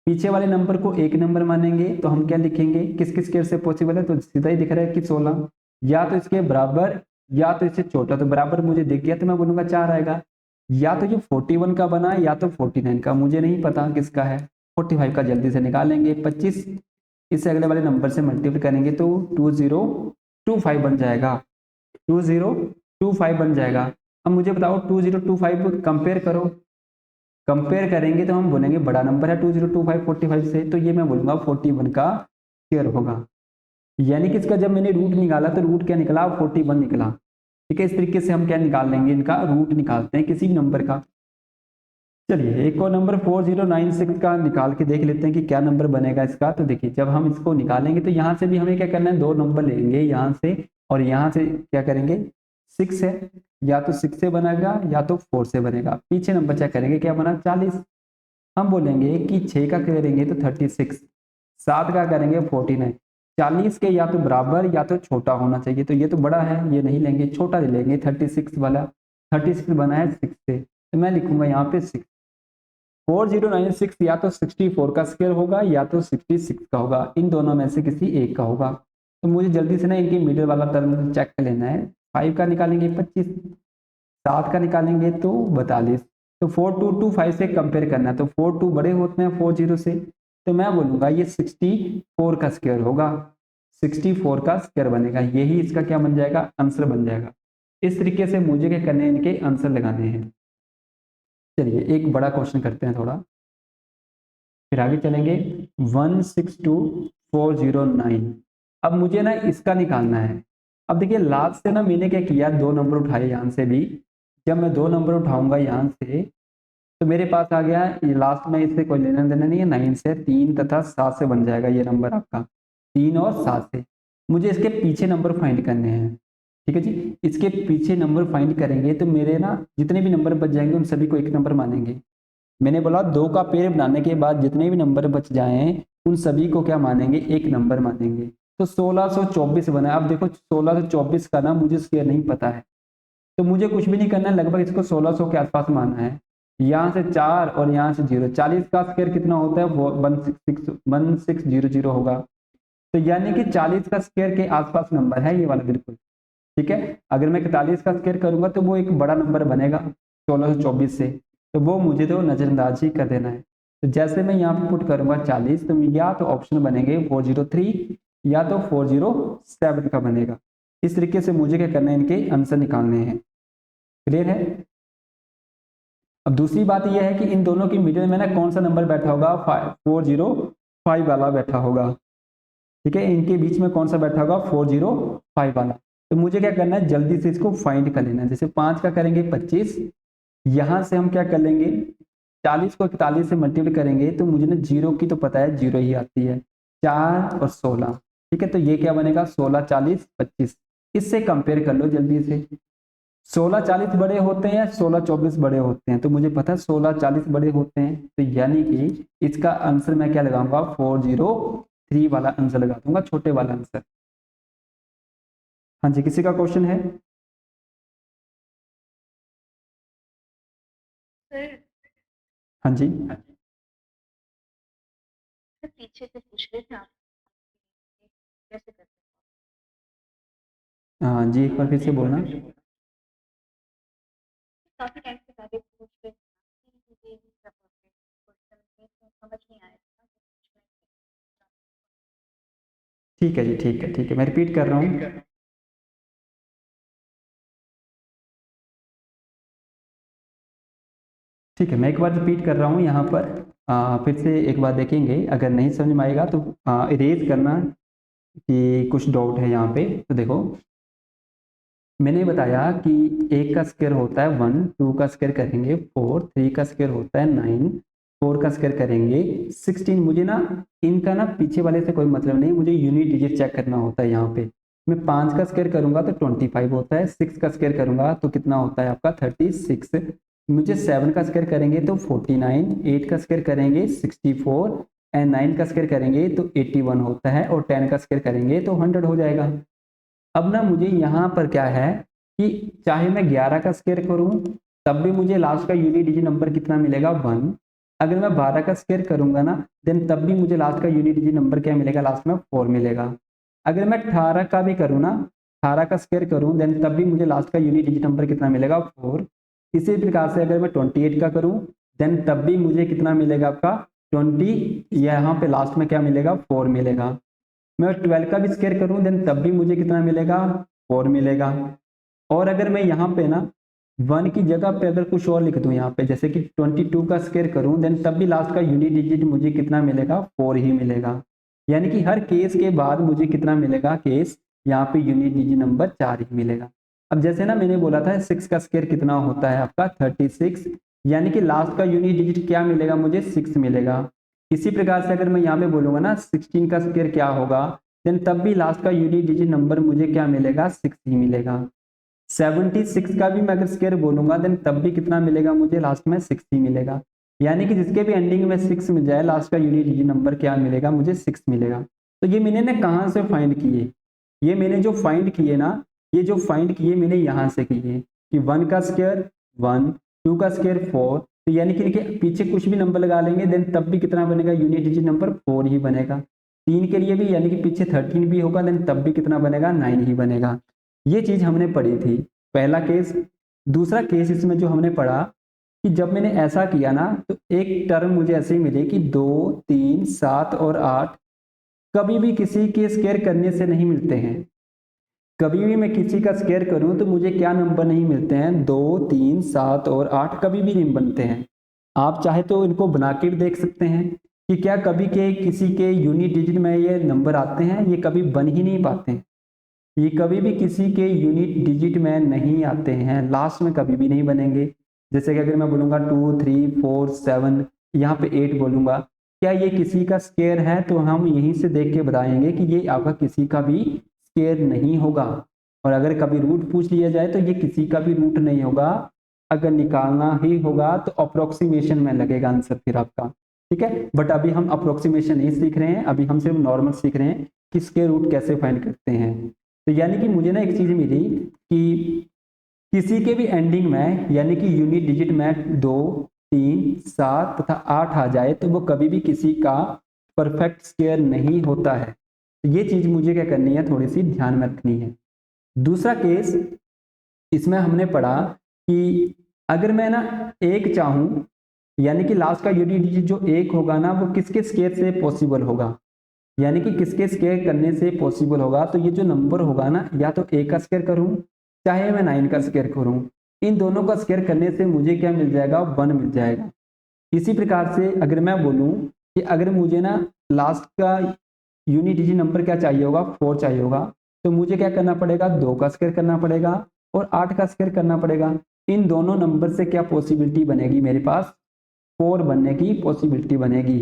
पीछे वाले नंबर को एक नंबर मानेंगे तो हम क्या लिखेंगे, किस किस स्क्वायर से पॉसिबल है, तो सीधा ही दिख रहा है कि 16, या तो इसके बराबर या तो इससे छोटा। तो बराबर मुझे दिख गया तो मैं बोलूंगा 4 आएगा, या तो जो 41 का बना है या तो 49 का, मुझे नहीं पता किसका है। 45 का जल्दी से निकालेंगे, 25 इससे अगले वाले नंबर से मल्टीप्लाई करेंगे तो 2025 बन जाएगा, 2025 बन जाएगा। अब मुझे बताओ 2025 कंपेयर करो, कंपेयर करेंगे तो हम बोलेंगे बड़ा नंबर है 2025 45 से, तो ये मैं बोलूंगा 41 का स्क्वायर होगा। यानी कि इसका जब मैंने रूट निकाला तो रूट क्या निकला, 41 निकला। ठीक है, इस तरीके से हम क्या निकाल लेंगे, इनका रूट निकालते हैं किसी भी नंबर का। चलिए एक और नंबर 4096 का निकाल के देख लेते हैं कि क्या नंबर बनेगा इसका। तो देखिए जब हम इसको निकालेंगे तो यहाँ से भी हमें क्या करना है, दो नंबर लेंगे यहाँ से और यहाँ से क्या करेंगे, 6 है, या तो 6 से बनेगा या तो 4 से बनेगा। पीछे नंबर चेक करेंगे क्या बना, 40। हम बोलेंगे कि 6 का करेंगे तो 36, 7 का करेंगे 49। 40 के या तो बराबर या तो छोटा होना चाहिए, तो ये तो बड़ा है, ये नहीं लेंगे, छोटा ले लेंगे 36 वाला। 36 बना है 6 से, तो मैं लिखूंगा यहाँ पे 6। 4096 या तो 64 का स्क्वायर होगा या तो 66 का होगा, इन दोनों में से किसी एक का होगा। तो मुझे जल्दी से ना इनकी मिडिल वाला टर्म चेक कर लेना है। 5 का निकालेंगे 25, 7 का निकालेंगे तो 42। तो 4225 से कंपेयर करना है, तो 42 बड़े होते हैं 40 से, तो मैं बोलूंगा ये 64 का स्क्वायर होगा, 64 का स्क्वायर बनेगा, यही इसका क्या बन जाएगा, आंसर बन जाएगा। इस तरीके से मुझे क्या करने हैं, इनके आंसर लगाने हैं। चलिए एक बड़ा क्वेश्चन करते हैं थोड़ा, फिर आगे चलेंगे। 162409, अब मुझे ना इसका निकालना है। अब देखिए लास्ट से ना मैंने क्या किया, दो नंबर उठाए यहाँ से भी। जब मैं दो नंबर उठाऊंगा यहाँ से तो मेरे पास आ गया, ये लास्ट में इससे कोई लेना देना नहीं है, 9 से 3 तथा 7 से बन जाएगा ये नंबर आपका, 3 और 7 से। मुझे इसके पीछे नंबर फाइंड करने हैं। ठीक है जी, इसके पीछे नंबर फाइंड करेंगे तो मेरे ना जितने भी नंबर बच जाएंगे उन सभी को एक नंबर मानेंगे। मैंने बोला दो का पेड़ बनाने के बाद जितने भी नंबर बच जाएं उन सभी को क्या मानेंगे, एक नंबर मानेंगे। तो 1624 बना। अब देखो 1624 का ना मुझे स्क्वायर नहीं पता है, तो मुझे कुछ भी नहीं करना है, लगभग इसको 1600 के आसपास मानना है। यहाँ से 4 और यहाँ से 0, 40 का स्क्वायर कितना होता है, 1600 होगा। तो यानी कि 40 का स्क्वायर के आसपास नंबर है ये वाला बिल्कुल। ठीक है, अगर मैं 41 का स्क्वायर करूंगा तो वो एक बड़ा नंबर बनेगा 1624 से, तो वो मुझे तो नजरअंदाज ही कर देना है। तो जैसे मैं यहाँ पे पुट करूंगा 40, तो या तो ऑप्शन बनेंगे 403 या तो 407 का बनेगा। इस तरीके से मुझे क्या करना है, इनके आंसर निकालने हैं। क्लियर है। अब दूसरी बात यह है कि इन दोनों की मिडिल में ना कौन सा नंबर बैठा होगा, 405 वाला बैठा होगा। ठीक है, इनके बीच में कौन सा बैठा होगा, 405 वाला। तो मुझे क्या करना है, जल्दी से इसको फाइंड कर लेना है। जैसे 5 का करेंगे 25, यहां से हम क्या कर लेंगे, 40 को 41 से मल्टीप्लाई करेंगे तो मुझे ना जीरो की तो पता है, जीरो ही आती है, 4 और 16। ठीक है, तो ये क्या बनेगा, 16 40 25। इससे कंपेयर कर लो जल्दी से, 16 40 बड़े होते हैं, 16 24 बड़े होते हैं, तो मुझे पता है 16 40 बड़े होते हैं। तो यानी कि इसका आंसर मैं क्या लगाऊंगा, 403 वाला आंसर लगा दूंगा, छोटे वाला आंसर। हाँ जी, किसी का क्वेश्चन है। सर हाँ जी, पीछे से पूछ रहे थे आप कैसे करते हाँ जी, एक बार फिर से बोलना। हैं? काफी टाइम से पहले पूछ रहे थे कि ये सब क्वेश्चन में समझ नहीं आया था, तो पूछ रहे थे। ठीक है जी, ठीक है, ठीक है, मैं रिपीट कर रहा हूँ। ठीक है, मैं एक बार रिपीट कर रहा हूँ यहाँ पर। फिर से एक बार देखेंगे, अगर नहीं समझ में आएगा तो इरेज करना कि कुछ डाउट है यहाँ पे। तो देखो मैंने बताया कि एक का स्क्वायर होता है 1, 2 का स्क्वायर करेंगे 4, 3 का स्क्वायर होता है 9, 4 का स्क्वायर करेंगे 16। मुझे ना इनका ना पीछे वाले से कोई मतलब नहीं, मुझे यूनिट डिजिट चेक करना होता है। यहाँ पे मैं 5 का स्क्वायर करूंगा तो 25 होता है, 6 का स्क्वायर करूंगा तो कितना होता है आपका 36। मुझे 7 का स्क्वायर करेंगे तो 49, 8 का स्क्वायर करेंगे 64 एंड 9 का स्क्वायर करेंगे तो 81 होता है, और 10 का स्क्वायर करेंगे तो 100 हो जाएगा। अब ना मुझे यहाँ पर क्या है कि चाहे मैं 11 का स्क्वायर करूँ तब भी मुझे लास्ट का यूनिट डिजिट नंबर कितना मिलेगा, 1। अगर मैं 12 का स्क्वायर करूंगा ना देन तब भी मुझे लास्ट का यूनिट डिजिट नंबर क्या मिलेगा, लास्ट में 4 मिलेगा। अगर मैं 18 का भी करूँ ना, 18 का स्क्वायर करूँ देन तब भी मुझे लास्ट का यूनिट डिजिट नंबर कितना मिलेगा, 4। इसी प्रकार से अगर मैं 28 का करूँ देन तब भी मुझे कितना मिलेगा आपका 20, यहाँ पे लास्ट में क्या मिलेगा, 4 मिलेगा। मैं 12 का भी स्क्वायर करूं देन तब भी मुझे कितना मिलेगा, 4 मिलेगा। और अगर मैं यहाँ पे ना 1 की जगह पे अगर कुछ और लिख दूं यहाँ पे, जैसे कि 22 का स्क्वायर करूं देन तब भी लास्ट का यूनिट डिजिट मुझे कितना मिलेगा, 4 ही मिलेगा। यानी कि हर केस के बाद मुझे कितना मिलेगा, केस यहाँ पे यूनिट डिजिट नंबर 4 ही मिलेगा। अब जैसे ना मैंने बोला था 6 का स्क्वायर कितना होता है आपका 36, यानी कि लास्ट का यूनिट डिजिट क्या मिलेगा, मुझे 6 मिलेगा। इसी प्रकार से अगर मैं यहाँ पे बोलूंगा ना 16 का स्क्वायर क्या होगा, देन तब भी लास्ट का यूनिट डिजिट नंबर मुझे क्या मिलेगा, 6 ही मिलेगा। 76 का भी मैं अगर स्क्वायर बोलूंगा देन तब भी कितना मिलेगा, मुझे लास्ट में 6 ही मिलेगा। यानी कि जिसके भी एंडिंग में 6 मिल जाए लास्ट का यूनिट डिजिट नंबर क्या मिलेगा, मुझे 6 मिलेगा। तो ये मैंने ना कहाँ से फाइंड किए, ये मैंने जो फाइंड किए ना, ये जो फाइंड किए मैंने यहाँ से किए कि 1 का स्क्वायर 1, 2 का स्क्वायर 4, तो यानी कि इनके पीछे कुछ भी नंबर लगा लेंगे देन तब भी कितना बनेगा, यूनिट डिजिट नंबर 4 ही बनेगा। 3 के लिए भी यानी कि पीछे 13 भी होगा देन तब भी कितना बनेगा, 9 ही बनेगा। ये चीज हमने पढ़ी थी, पहला केस। दूसरा केस इसमें जो हमने पढ़ा कि जब मैंने ऐसा किया ना तो एक टर्म मुझे ऐसे ही मिली कि 2, 3, 7 और 8 कभी भी किसी के स्क्वायर करने से नहीं मिलते हैं। कभी भी मैं किसी का स्क्वायर करूं तो मुझे क्या नंबर नहीं मिलते हैं, 2, 3, 7 और 8 कभी भी नहीं बनते हैं। आप चाहे तो इनको बना के भी देख सकते हैं कि क्या कभी के किसी के यूनिट डिजिट में ये नंबर आते हैं, ये कभी बन ही नहीं पाते हैं। ये कभी भी किसी के यूनिट डिजिट में नहीं आते हैं, लास्ट में कभी भी नहीं बनेंगे। जैसे कि अगर मैं बोलूंगा 2, 3, 4, 7, यहाँ पे 8 बोलूंगा, क्या ये किसी का स्क्वायर है, तो हम यहीं से देख के बताएंगे कि ये आपका किसी का भी स्क्वायर नहीं होगा। और अगर कभी रूट पूछ लिया जाए तो ये किसी का भी रूट नहीं होगा। अगर निकालना ही होगा तो अप्रोक्सीमेशन में लगेगा आंसर फिर आपका, ठीक है। बट अभी हम अप्रोक्सीमेशन नहीं सीख रहे हैं, अभी हम सिर्फ नॉर्मल सीख रहे हैं कि स्क्वायर रूट कैसे फाइंड करते हैं। तो यानी कि मुझे ना एक चीज मिली कि किसी के भी एंडिंग में यानी कि यूनिट डिजिट में 2, 3, 7 तथा 8 आ जाए तो वो कभी भी किसी का परफेक्ट स्क्वायर नहीं होता है। तो ये चीज मुझे क्या करनी है, थोड़ी सी ध्यान में रखनी है। दूसरा केस इसमें हमने पढ़ा कि अगर मैं ना एक चाहूं, यानी कि लास्ट का यूनिट डिजिट जो एक होगा ना वो किसके स्क्वायर से पॉसिबल होगा, यानी कि किसके स्क्वायर करने से पॉसिबल होगा, तो ये जो नंबर होगा ना या तो ए का स्क्वायर करूं चाहे मैं 9 का स्क्वायर करूं, इन दोनों का स्क्वायर करने से मुझे क्या मिल जाएगा, 1 मिल जाएगा। इसी प्रकार से अगर मैं बोलूं कि अगर मुझे ना लास्ट का यूनिट डिजिट नंबर क्या चाहिए होगा, 4 चाहिए होगा, तो मुझे क्या करना पड़ेगा, 2 का स्क्वायर करना पड़ेगा और 8 का स्क्वायर करना पड़ेगा। इन दोनों नंबर से क्या पॉसिबिलिटी बनेगी, मेरे पास 4 बनने की पॉसिबिलिटी बनेगी,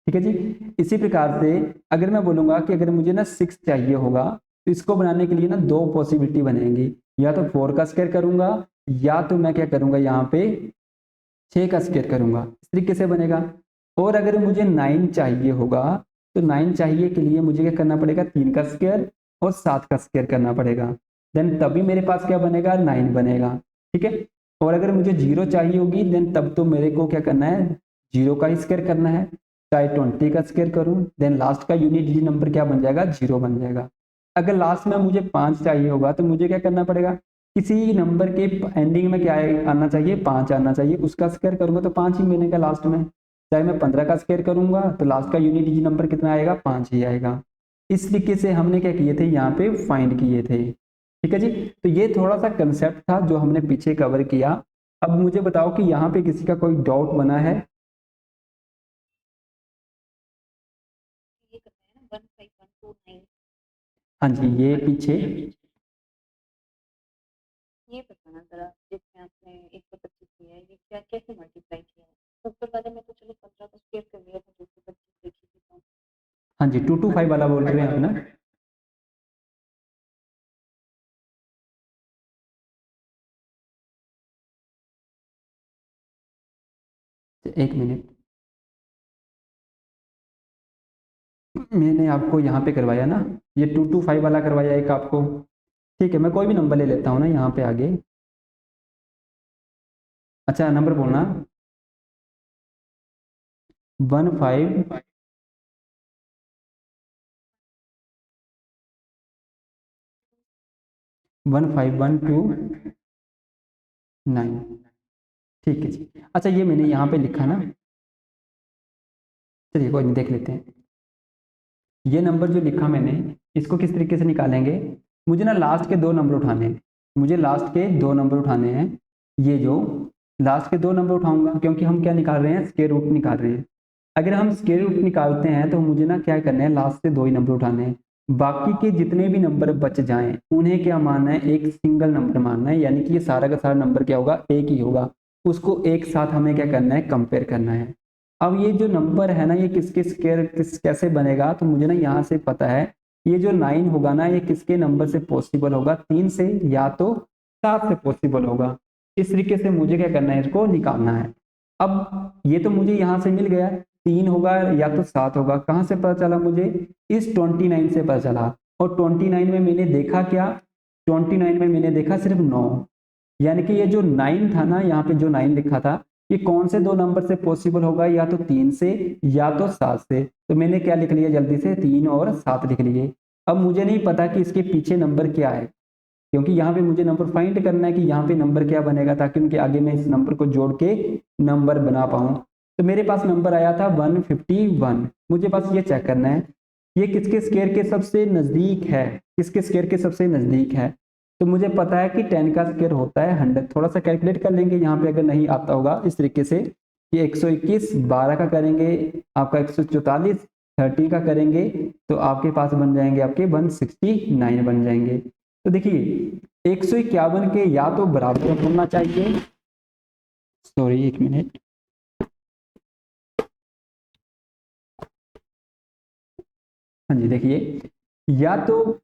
ठीक है जी। इसी प्रकार से अगर मैं बोलूंगा कि अगर मुझे ना 6 चाहिए होगा तो इसको बनाने के लिए ना 2 पॉसिबिलिटी बनेंगी, या तो 4 का स्क्वायर करूंगा या तो मैं क्या करूंगा यहाँ पे 6 का स्क्वायर करूंगा, इस तरीके से बनेगा। और अगर मुझे 9 चाहिए होगा तो 9 चाहिए के लिए मुझे क्या करना पड़ेगा, 3 का स्क्वायर और 7 का स्क्वायर करना पड़ेगा, देन तभी मेरे पास क्या बनेगा, 9 बनेगा, ठीक है। और अगर मुझे 0 चाहिए होगी देन तब तो मेरे को क्या करना है, 0 का ही स्क्वायर करना है, चाहे 20 का स्क्वायर करूं देन लास्ट का यूनिट डिजिट नंबर क्या बन जाएगा, 0 बन जाएगा। अगर लास्ट में मुझे 5 चाहिए होगा तो मुझे क्या करना पड़ेगा, किसी नंबर के एंडिंग में क्या आना चाहिए, 5 आना चाहिए, उसका स्क्वायर करूंगा तो 5 ही मिलेगा लास्ट में। चाहे मैं 15 का स्क्वायर करूंगा तो लास्ट का यूनिट डिजिट नंबर कितना आएगा, 5 ही आएगा। इस तरीके से हमने क्या किए थे, यहाँ पे फाइंड किए थे, ठीक है जी। तो ये थोड़ा सा कंसेप्ट था जो हमने पीछे कवर किया। अब मुझे बताओ कि यहाँ पे किसी का कोई डाउट बना है। ये करते हैं ना 15129, हाँ जी, ये पीछे ये बताना जरा, जिसमें आपने 125 किया है ये क्या कैसे मल्टीप्लाई किया है। ऊपर वाले में तो चलो 15 का स्क्वायर कर लिया था, 225 देखी थी तो हाँ जी 225 वाला बोल रहे हैं आप ना। एक मिनट, मैंने आपको यहाँ पे करवाया ना, ये 225 वाला करवाया एक आपको, ठीक है। मैं कोई भी नंबर ले लेता हूँ ना यहाँ पे आगे। अच्छा नंबर बोलना, 15 15129, ठीक है जी। अच्छा ये मैंने यहाँ पे लिखा ना, चलिए कोई नहीं देख लेते हैं। ये नंबर जो लिखा मैंने इसको किस तरीके से निकालेंगे, मुझे ना लास्ट के 2 नंबर उठाने हैं, मुझे लास्ट के 2 नंबर उठाने हैं। ये जो लास्ट के 2 नंबर उठाऊंगा क्योंकि हम क्या निकाल रहे हैं, स्क्वायर रूट निकाल रहे हैं। अगर हम स्क्वायर रूट निकालते हैं तो मुझे ना क्या करना है, लास्ट से 2 ही नंबर उठाने हैं, बाकी के जितने भी नंबर बच जाएं उन्हें क्या मानना है, एक सिंगल नंबर मानना है, यानी कि ये सारा का सारा नंबर क्या होगा, एक ही होगा। उसको एक साथ हमें क्या करना है, कंपेयर करना है। अब ये जो नंबर है ना, ये किसके स्क्वायर कैसे बनेगा, तो मुझे ना यहाँ से पता है ये जो 9 होगा ना, ये किसके नंबर से पॉसिबल होगा, 3 से या तो 7 से पॉसिबल होगा। इस तरीके से मुझे क्या करना है, इसको निकालना है। अब ये तो मुझे यहाँ से मिल गया, 3 होगा या तो 7 होगा। कहाँ से पता चला मुझे, इस 29 से पता चला। और 29 में मैंने देखा क्या, 29 में मैंने देखा सिर्फ 9, यानी कि ये जो 9 था ना, यहाँ पे जो 9 लिखा था, ये कौन से दो नंबर से पॉसिबल होगा, या तो 3 से या तो 7 से। तो मैंने क्या लिख लिया जल्दी से, 3 और 7 लिख लिए। अब मुझे नहीं पता कि इसके पीछे नंबर क्या है, क्योंकि यहाँ पे मुझे नंबर फाइंड करना है कि यहाँ पे नंबर क्या बनेगा, ताकि उनके आगे मैं इस नंबर को जोड़ के नंबर बना पाऊँ। तो मेरे पास नंबर आया था 151। मुझे बस ये चेक करना है ये किसके स्क्वायर के सबसे नजदीक है, किसके स्क्वायर के सबसे नजदीक है। तो मुझे पता है कि 10 का स्क्वायर होता है 100। थोड़ा सा कैलकुलेट कर लेंगे यहाँ पे, अगर नहीं आता होगा इस तरीके से कि 121 12 का करेंगे आपका 144, 30 का करेंगे तो आपके पास बन जाएंगे आपके 169 बन जाएंगे। तो देखिए 151 के या तो बराबर होना चाहिए, सॉरी एक मिनट, हाँ जी देखिए, या तो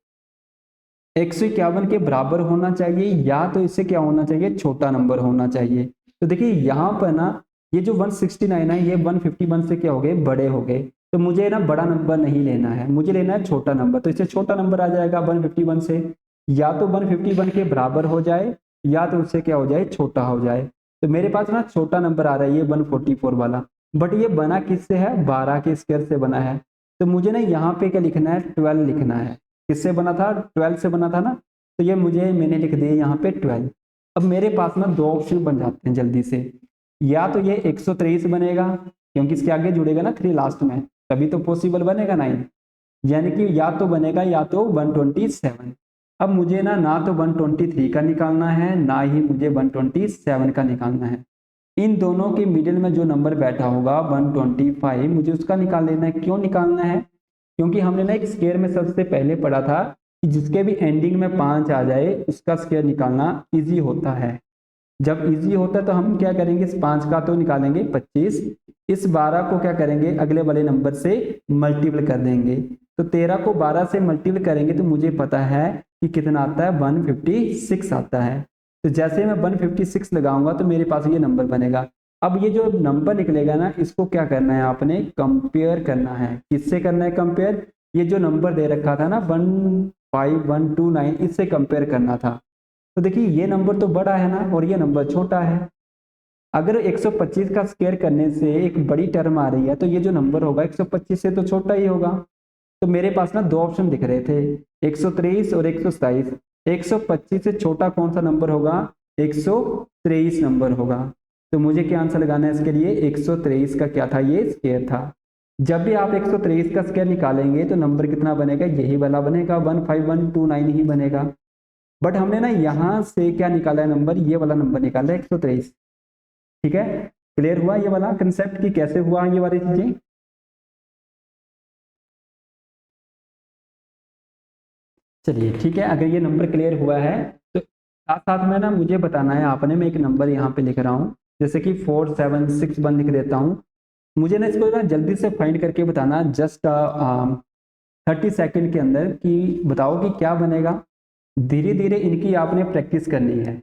151 के बराबर होना चाहिए या तो इससे क्या होना चाहिए, छोटा नंबर होना चाहिए। तो देखिए यहाँ पर ना ये जो 169 है ये 151 से क्या हो गए, बड़े हो गए। तो मुझे ना बड़ा नंबर नहीं लेना है, मुझे लेना है छोटा नंबर। तो इससे छोटा नंबर आ जाएगा 151 से, या तो 151 के बराबर हो जाए या तो उससे क्या हो जाए, छोटा हो जाए। तो मेरे पास ना छोटा नंबर आ रहा है ये 144 वाला, बट ये बना किससे है, 12 के स्क्वायर से बना है। तो मुझे ना यहाँ पे क्या लिखना है, 12 लिखना है। किससे बना था, 12 से बना था ना, तो ये मैंने लिख दिया यहाँ पे 12। अब मेरे पास ना दो ऑप्शन बन जाते हैं जल्दी से, या तो ये 123 बनेगा क्योंकि इसके आगे जुड़ेगा ना 3 लास्ट में, तभी तो पॉसिबल बनेगा 9, यानी कि या तो बनेगा या तो 127। अब मुझे ना तो 123 का निकालना है ना ही मुझे 127 का निकालना है। इन दोनों के मिडिल में जो नंबर बैठा होगा 125, मुझे उसका निकाल लेना है। क्यों निकालना है, क्योंकि हमने ना एक स्क्वायर में सबसे पहले पढ़ा था कि जिसके भी एंडिंग में 5 आ जाए उसका स्क्वायर निकालना इजी होता है। जब इजी होता है तो हम क्या करेंगे, इस 5 का तो निकालेंगे 25, इस 12 को क्या करेंगे, अगले वाले नंबर से मल्टीपल कर देंगे। तो 13 को 12 से मल्टीपल करेंगे तो मुझे पता है कि कितना आता है, 156 आता है। तो जैसे मैं 156 लगाऊंगा तो मेरे पास ये नंबर बनेगा। अब ये जो नंबर निकलेगा ना, इसको क्या करना है, आपने कंपेयर करना है। किससे करना है कंपेयर, ये जो नंबर दे रखा था ना 15129, इससे कंपेयर करना था। तो देखिए ये नंबर तो बड़ा है ना और ये नंबर छोटा है। अगर 125 का स्क्वायर करने से एक बड़ी टर्म आ रही है तो ये जो नंबर होगा 125 से तो छोटा ही होगा। तो मेरे पास ना दो ऑप्शन दिख रहे थे, 123 और 127। 125 से छोटा कौन सा नंबर होगा, 123 नंबर होगा। तो मुझे क्या आंसर लगाना है इसके लिए, 123 का क्या था, ये स्क्वायर था। जब भी आप 123 का स्क्वायर निकालेंगे तो नंबर कितना बनेगा, यही वाला बनेगा, 15129 ही बनेगा। बट हमने ना यहाँ से क्या निकाला है नंबर, ये वाला नंबर निकाला है 123। ठीक है, क्लियर हुआ ये वाला कंसेप्ट कि कैसे हुआ ये वाली चीजें। चलिए ठीक है, अगर ये नंबर क्लियर हुआ है तो साथ साथ में ना मुझे बताना है आपने, मैं एक नंबर यहाँ पे लिख रहा हूँ, जैसे कि 4761 लिख देता हूँ। मुझे ना इसको ना जल्दी से फाइंड करके बताना, जस्ट 30 सेकेंड के अंदर, कि बताओ कि क्या बनेगा। धीरे धीरे इनकी आपने प्रैक्टिस करनी है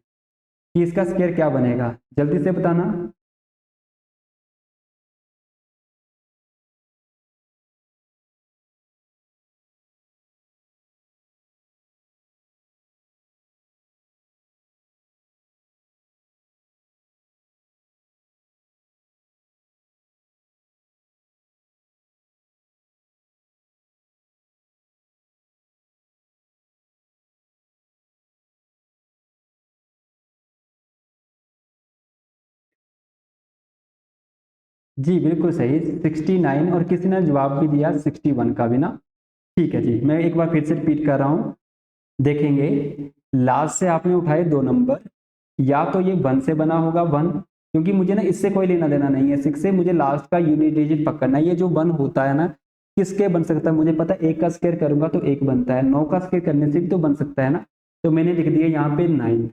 कि इसका स्क्वायर क्या बनेगा, जल्दी से बताना। जी बिल्कुल सही, 69, और किसी ने जवाब भी दिया 61 का भी ना। ठीक है जी, मैं एक बार फिर से रिपीट कर रहा हूँ। देखेंगे लास्ट से आपने उठाए दो नंबर, या तो ये 1 से बना होगा 1, क्योंकि मुझे ना इससे कोई लेना देना नहीं है, 6 से मुझे लास्ट का यूनिट डिजिट पकड़ना है। ये जो 1 होता है ना, किसके बन सकता है मुझे पता है, 1 का स्क्वायर करूंगा तो 1 बनता है, 9 का स्क्वायर करने से भी तो बन सकता है ना। तो मैंने लिख दिया यहाँ पे 9।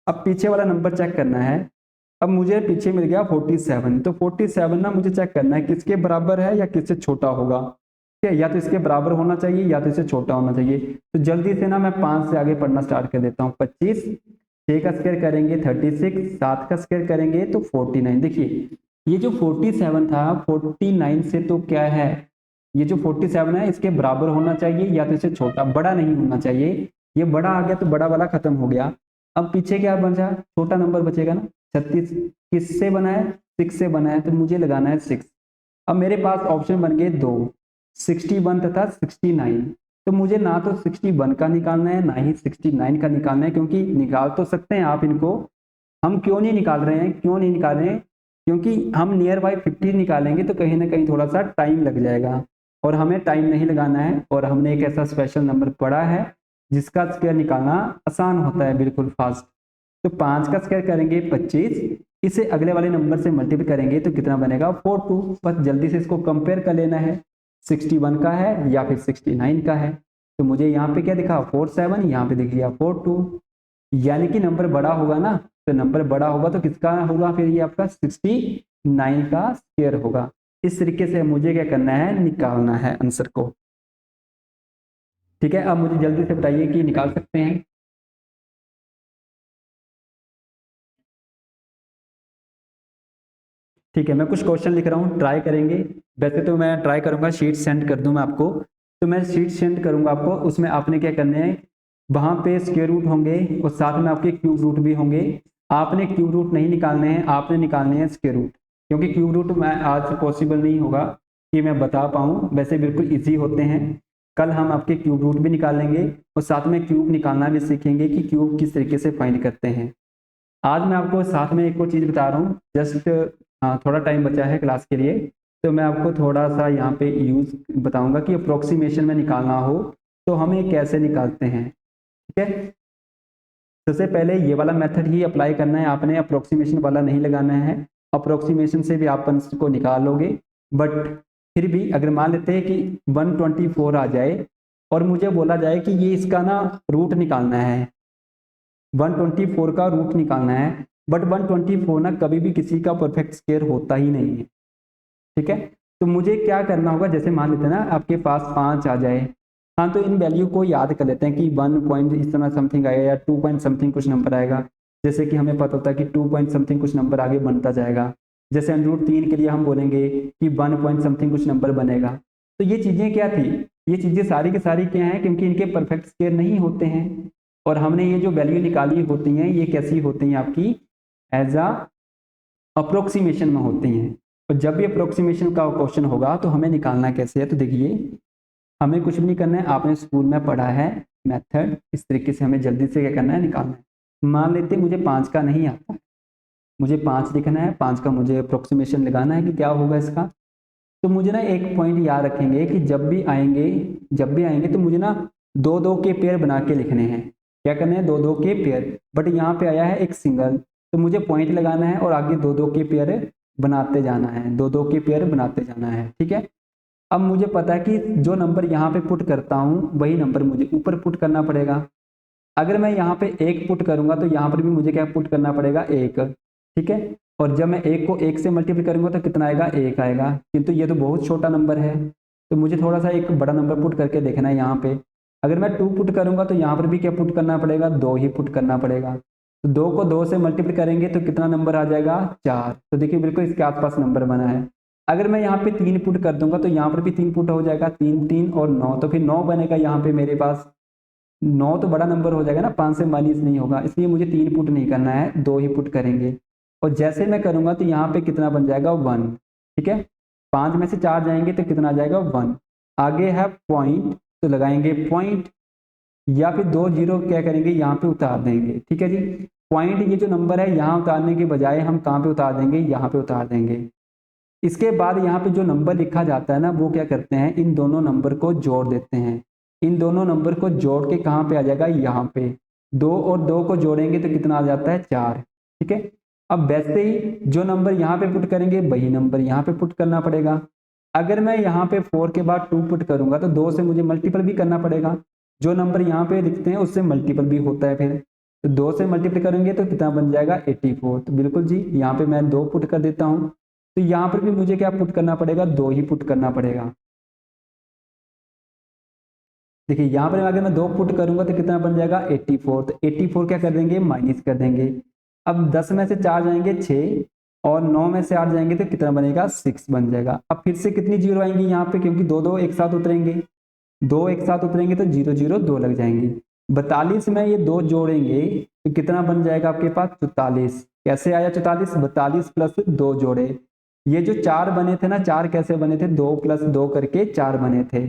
अब पीछे वाला नंबर चेक करना है। अब मुझे पीछे मिल गया 47, तो 47 ना मुझे चेक करना है किसके बराबर है या किससे छोटा होगा। ठीक है, या तो इसके बराबर होना चाहिए या तो इससे छोटा होना चाहिए। तो जल्दी से ना मैं 5 से आगे पढ़ना स्टार्ट कर देता हूँ। 25, 6 का स्क्वायर करेंगे 36, 7 का स्क्वायर करेंगे तो 49। देखिए ये जो 47 था, 49 से तो क्या है, ये जो 47 है इसके बराबर होना चाहिए या तो इससे छोटा, बड़ा नहीं होना चाहिए। ये बड़ा आ गया तो बड़ा वाला खत्म हो गया। अब पीछे क्या बचा, छोटा नंबर बचेगा ना। 36 किससे बना है, 6 से बना है, तो मुझे लगाना है 6। अब मेरे पास ऑप्शन बन गए 2, 61 तथा 69। तो मुझे ना तो 61 का निकालना है ना ही 69 का निकालना है, क्योंकि निकाल तो सकते हैं आप इनको, हम क्यों नहीं निकाल रहे हैं, क्यों नहीं निकाल रहे हैं, क्योंकि हम नियर बाई 50 निकालेंगे तो कहीं ना कहीं थोड़ा सा टाइम लग जाएगा, और हमें टाइम नहीं लगाना है। और हमने एक ऐसा स्पेशल नंबर पढ़ा है जिसका स्क्वायर निकालना आसान होता है, बिल्कुल फास्ट। तो 5 का स्क्वायर करेंगे 25, इसे अगले वाले नंबर से मल्टीप्लाई करेंगे तो कितना बनेगा 42। बस जल्दी से इसको कंपेयर कर लेना है, 61 का है या फिर 69 का है। तो मुझे यहाँ पे क्या दिखा 47, यहाँ पे दिख गया 42, यानी कि नंबर बड़ा होगा ना। तो नंबर बड़ा होगा तो किसका होगा, फिर ये आपका 69 का स्क्वायर होगा। इस तरीके से मुझे क्या करना है, निकालना है आंसर को। ठीक है, अब मुझे जल्दी से बताइए कि निकाल सकते हैं। ठीक है, मैं कुछ क्वेश्चन लिख रहा हूँ, ट्राई करेंगे। वैसे तो मैं ट्राई करूंगा शीट सेंड कर दूं मैं आपको, तो मैं शीट सेंड करूंगा आपको, उसमें आपने क्या करने हैं, वहां पे स्क्वायर रूट होंगे और साथ में आपके क्यूब रूट भी होंगे। आपने क्यूब रूट नहीं निकालने हैं, आपने निकालने हैं स्क्वायर रूट, क्योंकि क्यूब रूट मैं आज पॉसिबल नहीं होगा कि मैं बता पाऊँ, वैसे बिल्कुल ईजी होते हैं। कल हम आपके क्यूब रूट भी निकालेंगे और साथ में क्यूब निकालना भी सीखेंगे कि क्यूब किस तरीके से फाइंड करते हैं। आज मैं आपको साथ में एक और चीज़ बता रहा हूँ, जस्ट थोड़ा टाइम बचा है क्लास के लिए, तो मैं आपको थोड़ा सा यहाँ पे यूज बताऊंगा कि अप्रोक्सीमेशन में निकालना हो तो हमें कैसे निकालते हैं। ठीक है, सबसे पहले ये वाला मेथड ही अप्लाई करना है आपने, अप्रोक्सीमेशन वाला नहीं लगाना है। अप्रोक्सीमेशन से भी आप आंसर को निकाल लोगे, बट फिर भी अगर मान लेते हैं कि 124 आ जाए और मुझे बोला जाए कि ये इसका ना रूट निकालना है, 124 का रूट निकालना है, बट 124 ना कभी भी किसी का परफेक्ट स्क्वायर होता ही नहीं है। ठीक है, तो मुझे क्या करना होगा, जैसे मान लेते हैं ना आपके पास 5 आ जाए, हाँ तो इन वैल्यू को याद कर लेते हैं कि 1 पॉइंट इस तरह समथिंग आएगा या 2 पॉइंट समथिंग कुछ नंबर आएगा। जैसे कि हमें पता होता है कि 2 पॉइंट समथिंग कुछ नंबर आगे बनता जाएगा। जैसे √3 के लिए हम बोलेंगे कि 1 पॉइंट समथिंग कुछ नंबर बनेगा। तो ये चीज़ें क्या थी, ये चीज़ें सारी की सारी क्या हैं, क्योंकि इनके परफेक्ट स्क्वायर नहीं होते हैं। और हमने ये जो वैल्यू निकाली होती हैं ये कैसी होती हैं आपकी, एज अ अप्रोक्सीमेशन में होती हैं। और जब भी अप्रोक्सीमेशन का क्वेश्चन होगा तो हमें निकालना कैसे है, तो देखिए हमें कुछ भी नहीं करना है, आपने स्कूल में पढ़ा है मेथड, इस तरीके से हमें जल्दी से क्या करना है, निकालना है। मान लेते हैं मुझे 5 का नहीं आता, मुझे 5 लिखना है, 5 का मुझे अप्रोक्सीमेशन लगाना है कि क्या होगा इसका। तो मुझे ना एक पॉइंट याद रखेंगे कि जब भी आएंगे तो मुझे ना 2-2 के पेयर बना के लिखने हैं। क्या करने हैं, 2-2 के पेयर, बट यहाँ पे आया है एक सिंगल, तो मुझे पॉइंट लगाना है और आगे 2-2 के पेयर बनाते जाना है, 2-2 के पेयर बनाते जाना है। ठीक है, अब मुझे पता है कि जो नंबर यहाँ पे पुट करता हूँ वही नंबर मुझे ऊपर पुट करना पड़ेगा। अगर मैं यहाँ पे 1 पुट करूंगा तो यहाँ पर भी मुझे क्या पुट करना पड़ेगा, 1। ठीक है, और जब मैं 1 को 1 से मल्टीप्लाई करूंगा तो कितना आएगा, 1 आएगा, किंतु ये तो बहुत छोटा नंबर है, तो मुझे थोड़ा सा एक बड़ा नंबर पुट करके देखना है यहाँ पे। अगर मैं 2 पुट करूंगा तो यहाँ पर भी क्या पुट करना पड़ेगा, 2 ही पुट करना पड़ेगा। तो 2 को 2 से मल्टीप्लाई करेंगे तो कितना नंबर आ जाएगा, 4। तो देखिए बिल्कुल इसके आसपास नंबर बना है। अगर मैं यहाँ पे 3 पुट कर दूंगा तो यहाँ पर भी 3 पुट हो जाएगा, 3 3 और 9, तो फिर 9 बनेगा यहाँ पे मेरे पास। 9 तो बड़ा नंबर हो जाएगा ना, 5 से माइनस नहीं होगा, इसलिए मुझे 3 पुट नहीं करना है, 2 ही पुट करेंगे। और जैसे मैं करूंगा तो यहाँ पे कितना बन जाएगा, 1। ठीक है, 5 में से 4 जाएंगे तो कितना आ जाएगा, 1। आगे है पॉइंट, तो लगाएंगे पॉइंट, या फिर 2 जीरो क्या करेंगे, यहाँ पे उतार देंगे। ठीक है जी, पॉइंट ये जो नंबर है यहाँ उतारने के बजाय हम कहाँ पे उतार देंगे, यहाँ पे उतार देंगे। इसके बाद यहाँ पे जो नंबर लिखा जाता है ना, वो क्या करते हैं, इन दोनों नंबर को जोड़ देते हैं। इन दोनों नंबर को जोड़ के कहाँ पे आ जाएगा, यहाँ पे। 2 और 2 को जोड़ेंगे तो कितना आ जाता है, 4। ठीक है, अब वैसे ही जो नंबर यहाँ पे पुट करेंगे वही नंबर यहाँ पे पुट करना पड़ेगा। अगर मैं यहाँ पे 4 के बाद 2 पुट करूंगा तो 2 से मुझे मल्टीपल भी करना पड़ेगा। जो नंबर यहाँ पे लिखते हैं उससे मल्टीपल भी होता है फिर, तो 2 से मल्टीप्लाई करेंगे तो कितना बन जाएगा 84। तो बिल्कुल जी यहाँ पे मैं 2 पुट कर देता हूँ, तो यहाँ पर भी मुझे क्या पुट करना पड़ेगा, 2 ही पुट करना पड़ेगा। देखिए यहाँ पर अगर मैं 2 पुट करूंगा तो कितना बन जाएगा 84। तो 84 क्या कर देंगे, माइनस कर देंगे। अब 10 में से 4 जाएंगे 6 और 9 में से 8 जाएंगे तो कितना बनेगा 6 बन जाएगा। अब फिर से कितनी जीरो आएंगी यहाँ पे, क्योंकि दो दो एक साथ उतरेंगे, दो एक साथ उतरेंगे तो 0 0 2 लग जाएंगे। 42 में ये 2 जोड़ेंगे तो कितना बन जाएगा आपके पास 44। कैसे आया 44, 42 प्लस 2 जोड़े, ये जो 4 बने थे ना, 4 कैसे बने थे, 2 प्लस 2 करके 4 बने थे।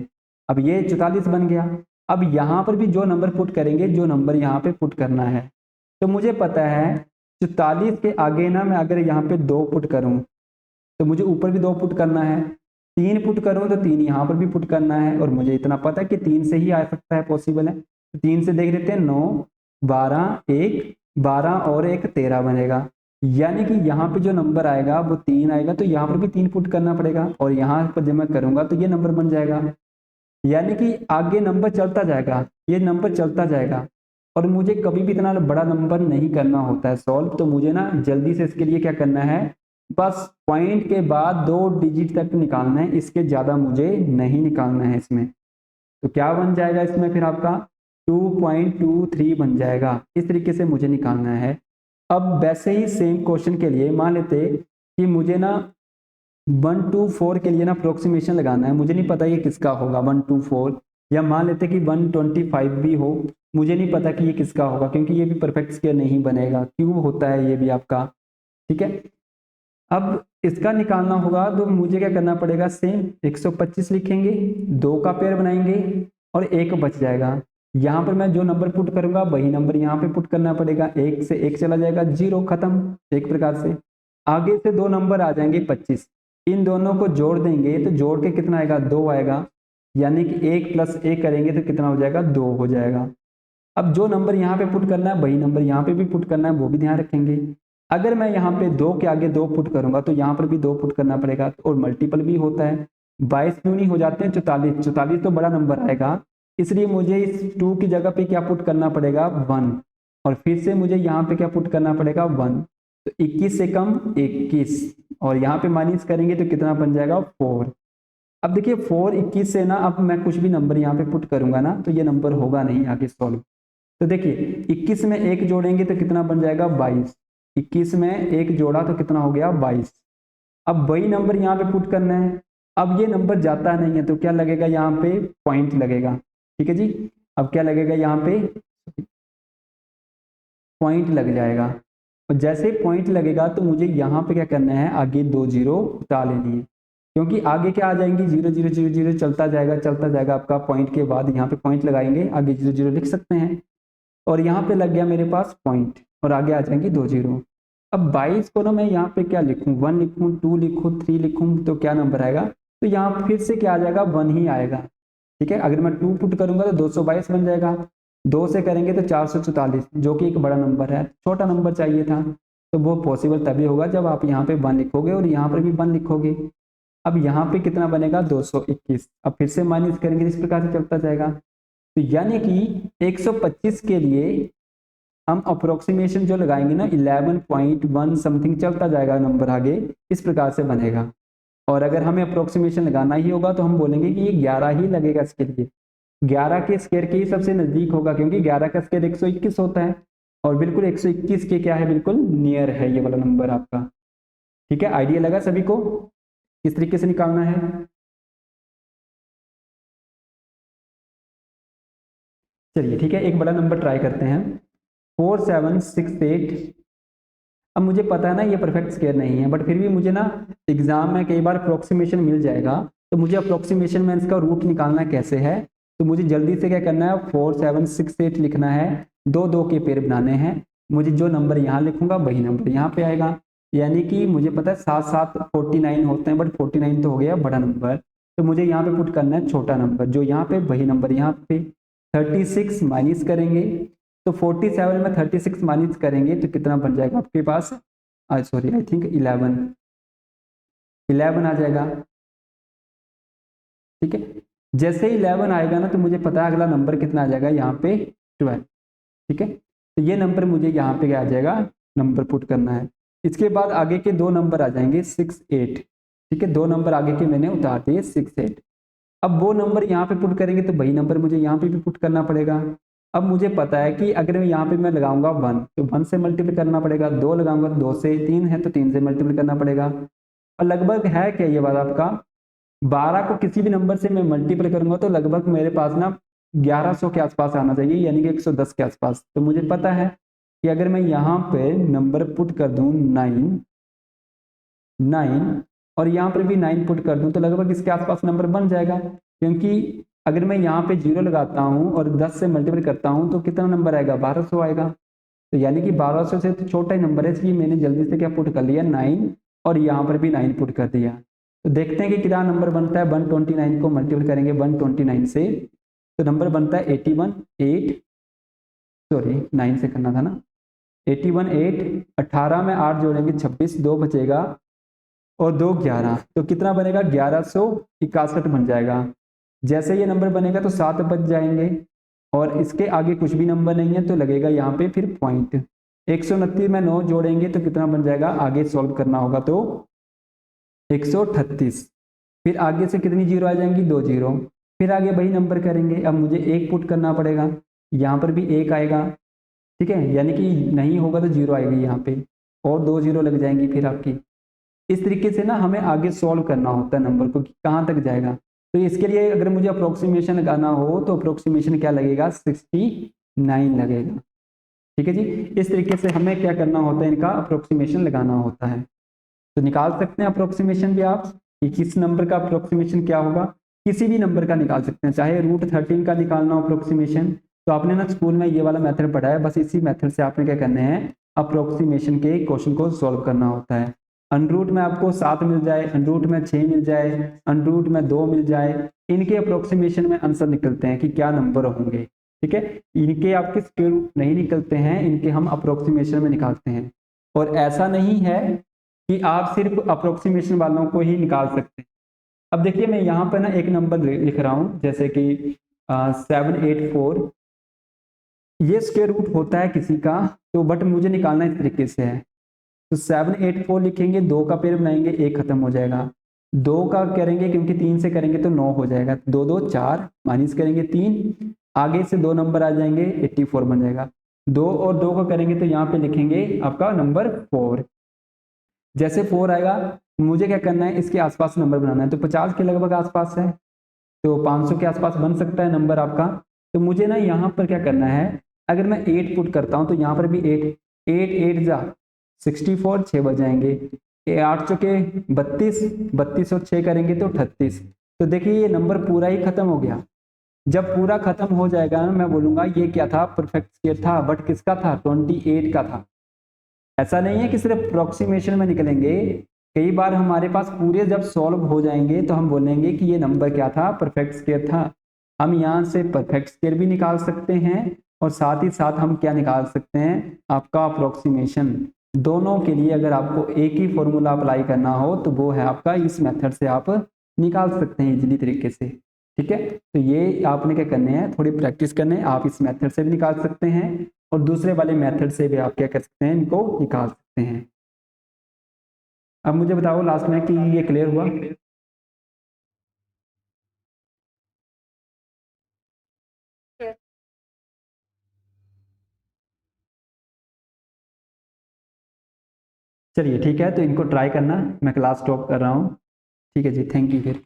अब ये 44 बन गया। अब यहाँ पर भी जो नंबर पुट करेंगे, जो नंबर यहाँ पे पुट करना है, तो मुझे पता है 44 के आगे ना मैं अगर यहाँ पे 2 पुट करूँ तो मुझे ऊपर भी 2 पुट करना है, 3 पुट करूँ तो 3 यहाँ पर भी पुट करना है, और मुझे इतना पता है कि 3 से ही आ सकता है, पॉसिबल है। तो 3 से देख लेते हैं, 9 12 1 12 और 1 13 बनेगा। यानी कि यहाँ पे जो नंबर आएगा वो 3 आएगा, तो यहाँ पर भी 3 पुट करना पड़ेगा, और यहाँ पर जब मैं करूँगा तो ये नंबर बन जाएगा। यानी कि आगे नंबर चलता जाएगा, ये नंबर चलता जाएगा, और मुझे कभी भी इतना बड़ा नंबर नहीं करना होता है सॉल्व। तो मुझे ना जल्दी से इसके लिए क्या करना है, बस पॉइंट के बाद 2 डिजिट तक निकालना है, इसके ज़्यादा मुझे नहीं निकालना है इसमें। तो क्या बन जाएगा इसमें फिर आपका 2.23 बन जाएगा। इस तरीके से मुझे निकालना है। अब वैसे ही सेम क्वेश्चन के लिए मान लेते कि मुझे ना 1 to 4 के लिए ना अप्रोक्सीमेशन लगाना है, मुझे नहीं पता ये किसका होगा 1 to 4, या मान लेते कि 125 भी हो, मुझे नहीं पता कि ये किसका होगा, क्योंकि ये भी परफेक्ट स्क्वायर नहीं बनेगा, क्यूब होता है ये भी आपका, ठीक है। अब इसका निकालना होगा तो मुझे क्या करना पड़ेगा, सेम 125 लिखेंगे, 2 का पेयर बनाएंगे और 1 बच जाएगा। यहाँ पर मैं जो नंबर पुट करूंगा वही नंबर यहाँ पे पुट करना पड़ेगा, 1 से 1 चला जाएगा, 0 खत्म। एक प्रकार से आगे से 2 नंबर आ जाएंगे 25, इन दोनों को जोड़ देंगे तो जोड़ के कितना आएगा, 2 आएगा। यानी कि 1 प्लस 1 करेंगे तो कितना हो जाएगा, 2 हो जाएगा। अब जो नंबर यहाँ पे पुट करना है वही नंबर यहाँ पे भी पुट करना है, वो भी ध्यान रखेंगे। अगर मैं यहाँ पे 2 के आगे 2 पुट करूंगा तो यहाँ पर भी 2 पुट करना पड़ेगा, और मल्टीपल भी होता है। 22 क्यों नहीं हो जाते हैं, 44, 44 तो बड़ा नंबर आएगा, इसलिए मुझे इस 2 की जगह पे क्या पुट करना पड़ेगा, 1, और फिर से मुझे यहाँ पे क्या पुट करना पड़ेगा, 1। तो 21 से कम 21, और यहाँ पे माइनस करेंगे तो कितना बन जाएगा, 4। अब देखिए 4 21 से ना, अब मैं कुछ भी नंबर यहाँ पे पुट करूंगा ना तो ये नंबर होगा नहीं आगे सॉल्व। तो देखिए 21 में 1 जोड़ेंगे तो कितना बन जाएगा, 22। 21 में 1 जोड़ा तो कितना हो गया, 22। अब वही नंबर यहाँ पे पुट करना है। अब ये नंबर जाता नहीं है तो क्या लगेगा, यहाँ पे पॉइंट लगेगा, ठीक है जी। अब क्या लगेगा, यहाँ पे पॉइंट लग जाएगा, और जैसे पॉइंट लगेगा तो मुझे यहाँ पे क्या करना है, आगे 2 जीरो हटा लेनी है, क्योंकि आगे क्या आ जाएंगी, 0 0 0 0 चलता जाएगा आपका, पॉइंट के बाद यहाँ पे पॉइंट लगाएंगे, आगे 0 0 लिख सकते हैं, और यहाँ पे लग गया मेरे पास पॉइंट, और आगे आ जाएंगी 2 जीरो। अब 22 को ना मैं यहाँ पे क्या लिखूँ, 1 लिखूँ, 2 लिखूँ, 3 लिखूँ, तो क्या नंबर आएगा, तो यहाँ फिर से क्या आ जाएगा, 1 ही आएगा, ठीक है। अगर मैं 2 पुट करूंगा तो 222 बन जाएगा, 2 से करेंगे तो 444, जो कि एक बड़ा नंबर है, छोटा नंबर चाहिए था, तो वो पॉसिबल तभी होगा जब आप यहाँ पे 1 लिखोगे और यहाँ पर भी 1 लिखोगे। अब यहाँ पे कितना बनेगा, 221। अब फिर से माइनस करेंगे, इस प्रकार से चलता जाएगा। तो यानी कि 125 के लिए हम अप्रोक्सीमेशन जो लगाएंगे ना, 11.1 समथिंग चलता जाएगा नंबर आगे, इस प्रकार से बनेगा। और अगर हमें अप्रोक्सीमेशन लगाना ही होगा तो हम बोलेंगे कि ये 11 ही लगेगा इसके लिए, 11 के स्क्वायर के ही सबसे नजदीक होगा, क्योंकि 11 का स्क्वायर 121 होता है, और बिल्कुल 121 के क्या है, बिल्कुल नियर है ये वाला नंबर आपका, ठीक है। आइडिया लगा सभी को किस तरीके से निकालना है। चलिए ठीक है, एक बड़ा नंबर ट्राई करते हैं, 4768। अब मुझे पता है ना ये परफेक्ट स्क्वायर नहीं है, बट फिर भी मुझे ना एग्जाम में कई बार अप्रोक्सीमेशन मिल जाएगा, तो मुझे अप्रोक्सीमेशन में इसका रूट निकालना कैसे है, तो मुझे जल्दी से क्या करना है, 4768 लिखना है, 2 2 के पेयर बनाने हैं, मुझे जो नंबर यहाँ लिखूंगा वही नंबर यहाँ पे आएगा। यानी कि मुझे पता है 7 7 49 होते हैं, बट 49 तो हो गया बड़ा नंबर, तो मुझे यहाँ पे पुट करना है छोटा नंबर, जो यहाँ पे वही नंबर यहाँ पे। 36 माइनस करेंगे तो 47 में 36 माइनस करेंगे तो कितना बन जाएगा आपके पास, सॉरी आई थिंक 11 आ जाएगा। ठीक है, जैसे ही 11 आएगा ना तो मुझे पता है अगला नंबर कितना आ जाएगा यहाँ पे 12। ठीक है, तो ये नंबर मुझे यहाँ पे क्या आ जाएगा, नंबर पुट करना है। इसके बाद आगे के दो नंबर आ जाएंगे 6 8। ठीक है, दो नंबर आगे के मैंने उतार दिए 6 8। अब वो नंबर यहाँ पे पुट करेंगे तो वही नंबर मुझे यहाँ पे भी पुट करना पड़ेगा। अब मुझे पता है कि अगर मैं यहाँ पे मैं लगाऊंगा 1 तो 1 से मल्टीप्लाई करना पड़ेगा, 2 लगाऊंगा 2 से, 3 है तो 3 से मल्टीप्लाई करना पड़ेगा। और लगभग है क्या ये बात आपका, 12 को किसी भी नंबर से मैं मल्टीप्लाई करूंगा तो लगभग मेरे पास ना 1100 के आसपास आना चाहिए, यानी कि 110 के आसपास। तो मुझे पता है कि अगर मैं यहाँ पे नंबर पुट कर दूं 9 और यहाँ पर भी 9 पुट कर दूं तो लगभग इसके आसपास नंबर बन जाएगा। क्योंकि अगर मैं यहाँ पे 0 लगाता हूँ और 10 से मल्टीप्लाई करता हूँ तो कितना नंबर आएगा, 1200 आएगा। तो यानी कि 1200 से तो छोटा ही नंबर है, इसलिए मैंने जल्दी से क्या पुट कर लिया 9, और यहाँ पर भी 9 पुट कर दिया। तो देखते हैं कि कितना नंबर बनता है। 129 को मल्टीप्लाई करेंगे 129 से तो नंबर बनता है 81 8, सॉरी 9 से करना था ना, 81 8, 18 में 8 जोड़ेंगे 26, 2 बचेगा और 2 11, तो कितना बनेगा 1161 बन जाएगा। जैसे ये नंबर बनेगा तो 7 बच जाएंगे और इसके आगे कुछ भी नंबर नहीं है तो लगेगा यहाँ पे फिर पॉइंट। 129 में 9 जोड़ेंगे तो कितना बन जाएगा, आगे सॉल्व करना होगा तो 138। फिर आगे से कितनी जीरो आ जाएंगी, 2 जीरो। फिर आगे वही नंबर करेंगे, अब मुझे 1 पुट करना पड़ेगा, यहाँ पर भी 1 आएगा। ठीक है, यानी कि नहीं होगा तो 0 आएगी यहाँ पे और 2 जीरो लग जाएंगी फिर आपकी। इस तरीके से ना हमें आगे सॉल्व करना होता है नंबर को कि कहाँ तक जाएगा। तो इसके लिए अगर मुझे अप्रोक्सीमेशन लगाना हो तो अप्रोक्सीमेशन क्या लगेगा, 69 लगेगा। ठीक है जी, इस तरीके से हमें क्या करना होता है, इनका अप्रोक्सीमेशन लगाना होता है। तो निकाल सकते हैं अप्रोक्सीमेशन भी आप कि किस नंबर का अप्रोक्सीमेशन क्या होगा, किसी भी नंबर का निकाल सकते हैं, चाहे √13 का निकालना हो अप्रोक्सीमेशन। तो आपने ना स्कूल में ये वाला मेथड पढ़ा है, बस इसी मेथड से आपने क्या करना है, अप्रोक्सीमेशन के क्वेश्चन को सॉल्व करना होता है। अनरूट में आपको 7 मिल जाए, अनरूट में 6 मिल जाए, अनरूट में 2 मिल जाए, इनके अप्रोक्सीमेशन में आंसर निकलते हैं कि क्या नंबर होंगे। ठीक है, इनके आपके स्क्वायर रूट नहीं निकलते हैं, इनके हम अप्रोक्सीमेशन में निकालते हैं। और ऐसा नहीं है कि आप सिर्फ अप्रोक्सीमेशन वालों को ही निकाल सकते हैं। अब देखिए मैं यहाँ पर ना एक नंबर लिख रहा हूँ, जैसे कि 784, ये स्क्वायर रूट होता है किसी का, तो बट मुझे निकालना इस तरीके से है। तो 784 लिखेंगे, 2 का पेड़ बनाएंगे, 1 खत्म हो जाएगा। 2 का करेंगे क्योंकि 3 से करेंगे तो 9 हो जाएगा, 2 2 4, माइनस करेंगे 3, आगे से 2 नंबर आ जाएंगे, 84 बन जाएगा। 2 और 2 को करेंगे तो यहाँ पे लिखेंगे आपका नंबर 4। जैसे 4 आएगा मुझे क्या करना है, इसके आसपास नंबर बनाना है। तो 50 के लगभग आसपास है, तो 500 के आसपास बन सकता है नंबर आपका। तो मुझे ना यहाँ पर क्या करना है, अगर मैं 8 पुट करता हूँ तो यहाँ पर भी 8, 8 8 जा 64, 6 बच जाएंगे, 8 चौके 32, 32 और 6 करेंगे तो 38। तो देखिए ये नंबर पूरा ही खत्म हो गया। जब पूरा खत्म हो जाएगा ना मैं बोलूंगा ये क्या था, परफेक्ट स्क्वायर था, बट किसका था, 28 का था। ऐसा नहीं है कि सिर्फ अप्रोक्सीमेशन में निकलेंगे, कई बार हमारे पास पूरे जब सॉल्व हो जाएंगे तो हम बोलेंगे कि ये नंबर क्या था, परफेक्ट स्क्वायर था। हम यहाँ से परफेक्ट स्क्वायर भी निकाल सकते हैं और साथ ही साथ हम क्या निकाल सकते हैं, आपका अप्रोक्सीमेशन। दोनों के लिए अगर आपको एक ही फॉर्मूला अप्लाई करना हो तो वो है आपका, इस मेथड से आप निकाल सकते हैं इजीली तरीके से। ठीक है, तो ये आपने क्या करने हैं, थोड़ी प्रैक्टिस करने हैं, आप इस मेथड से भी निकाल सकते हैं और दूसरे वाले मेथड से भी आप क्या कर सकते हैं, इनको निकाल सकते हैं। अब मुझे बताओ लास्ट में कि ये क्लियर हुआ। चलिए ठीक है, तो इनको ट्राई करना, मैं क्लास स्टॉप कर रहा हूँ। ठीक है जी, थैंक यू फिर।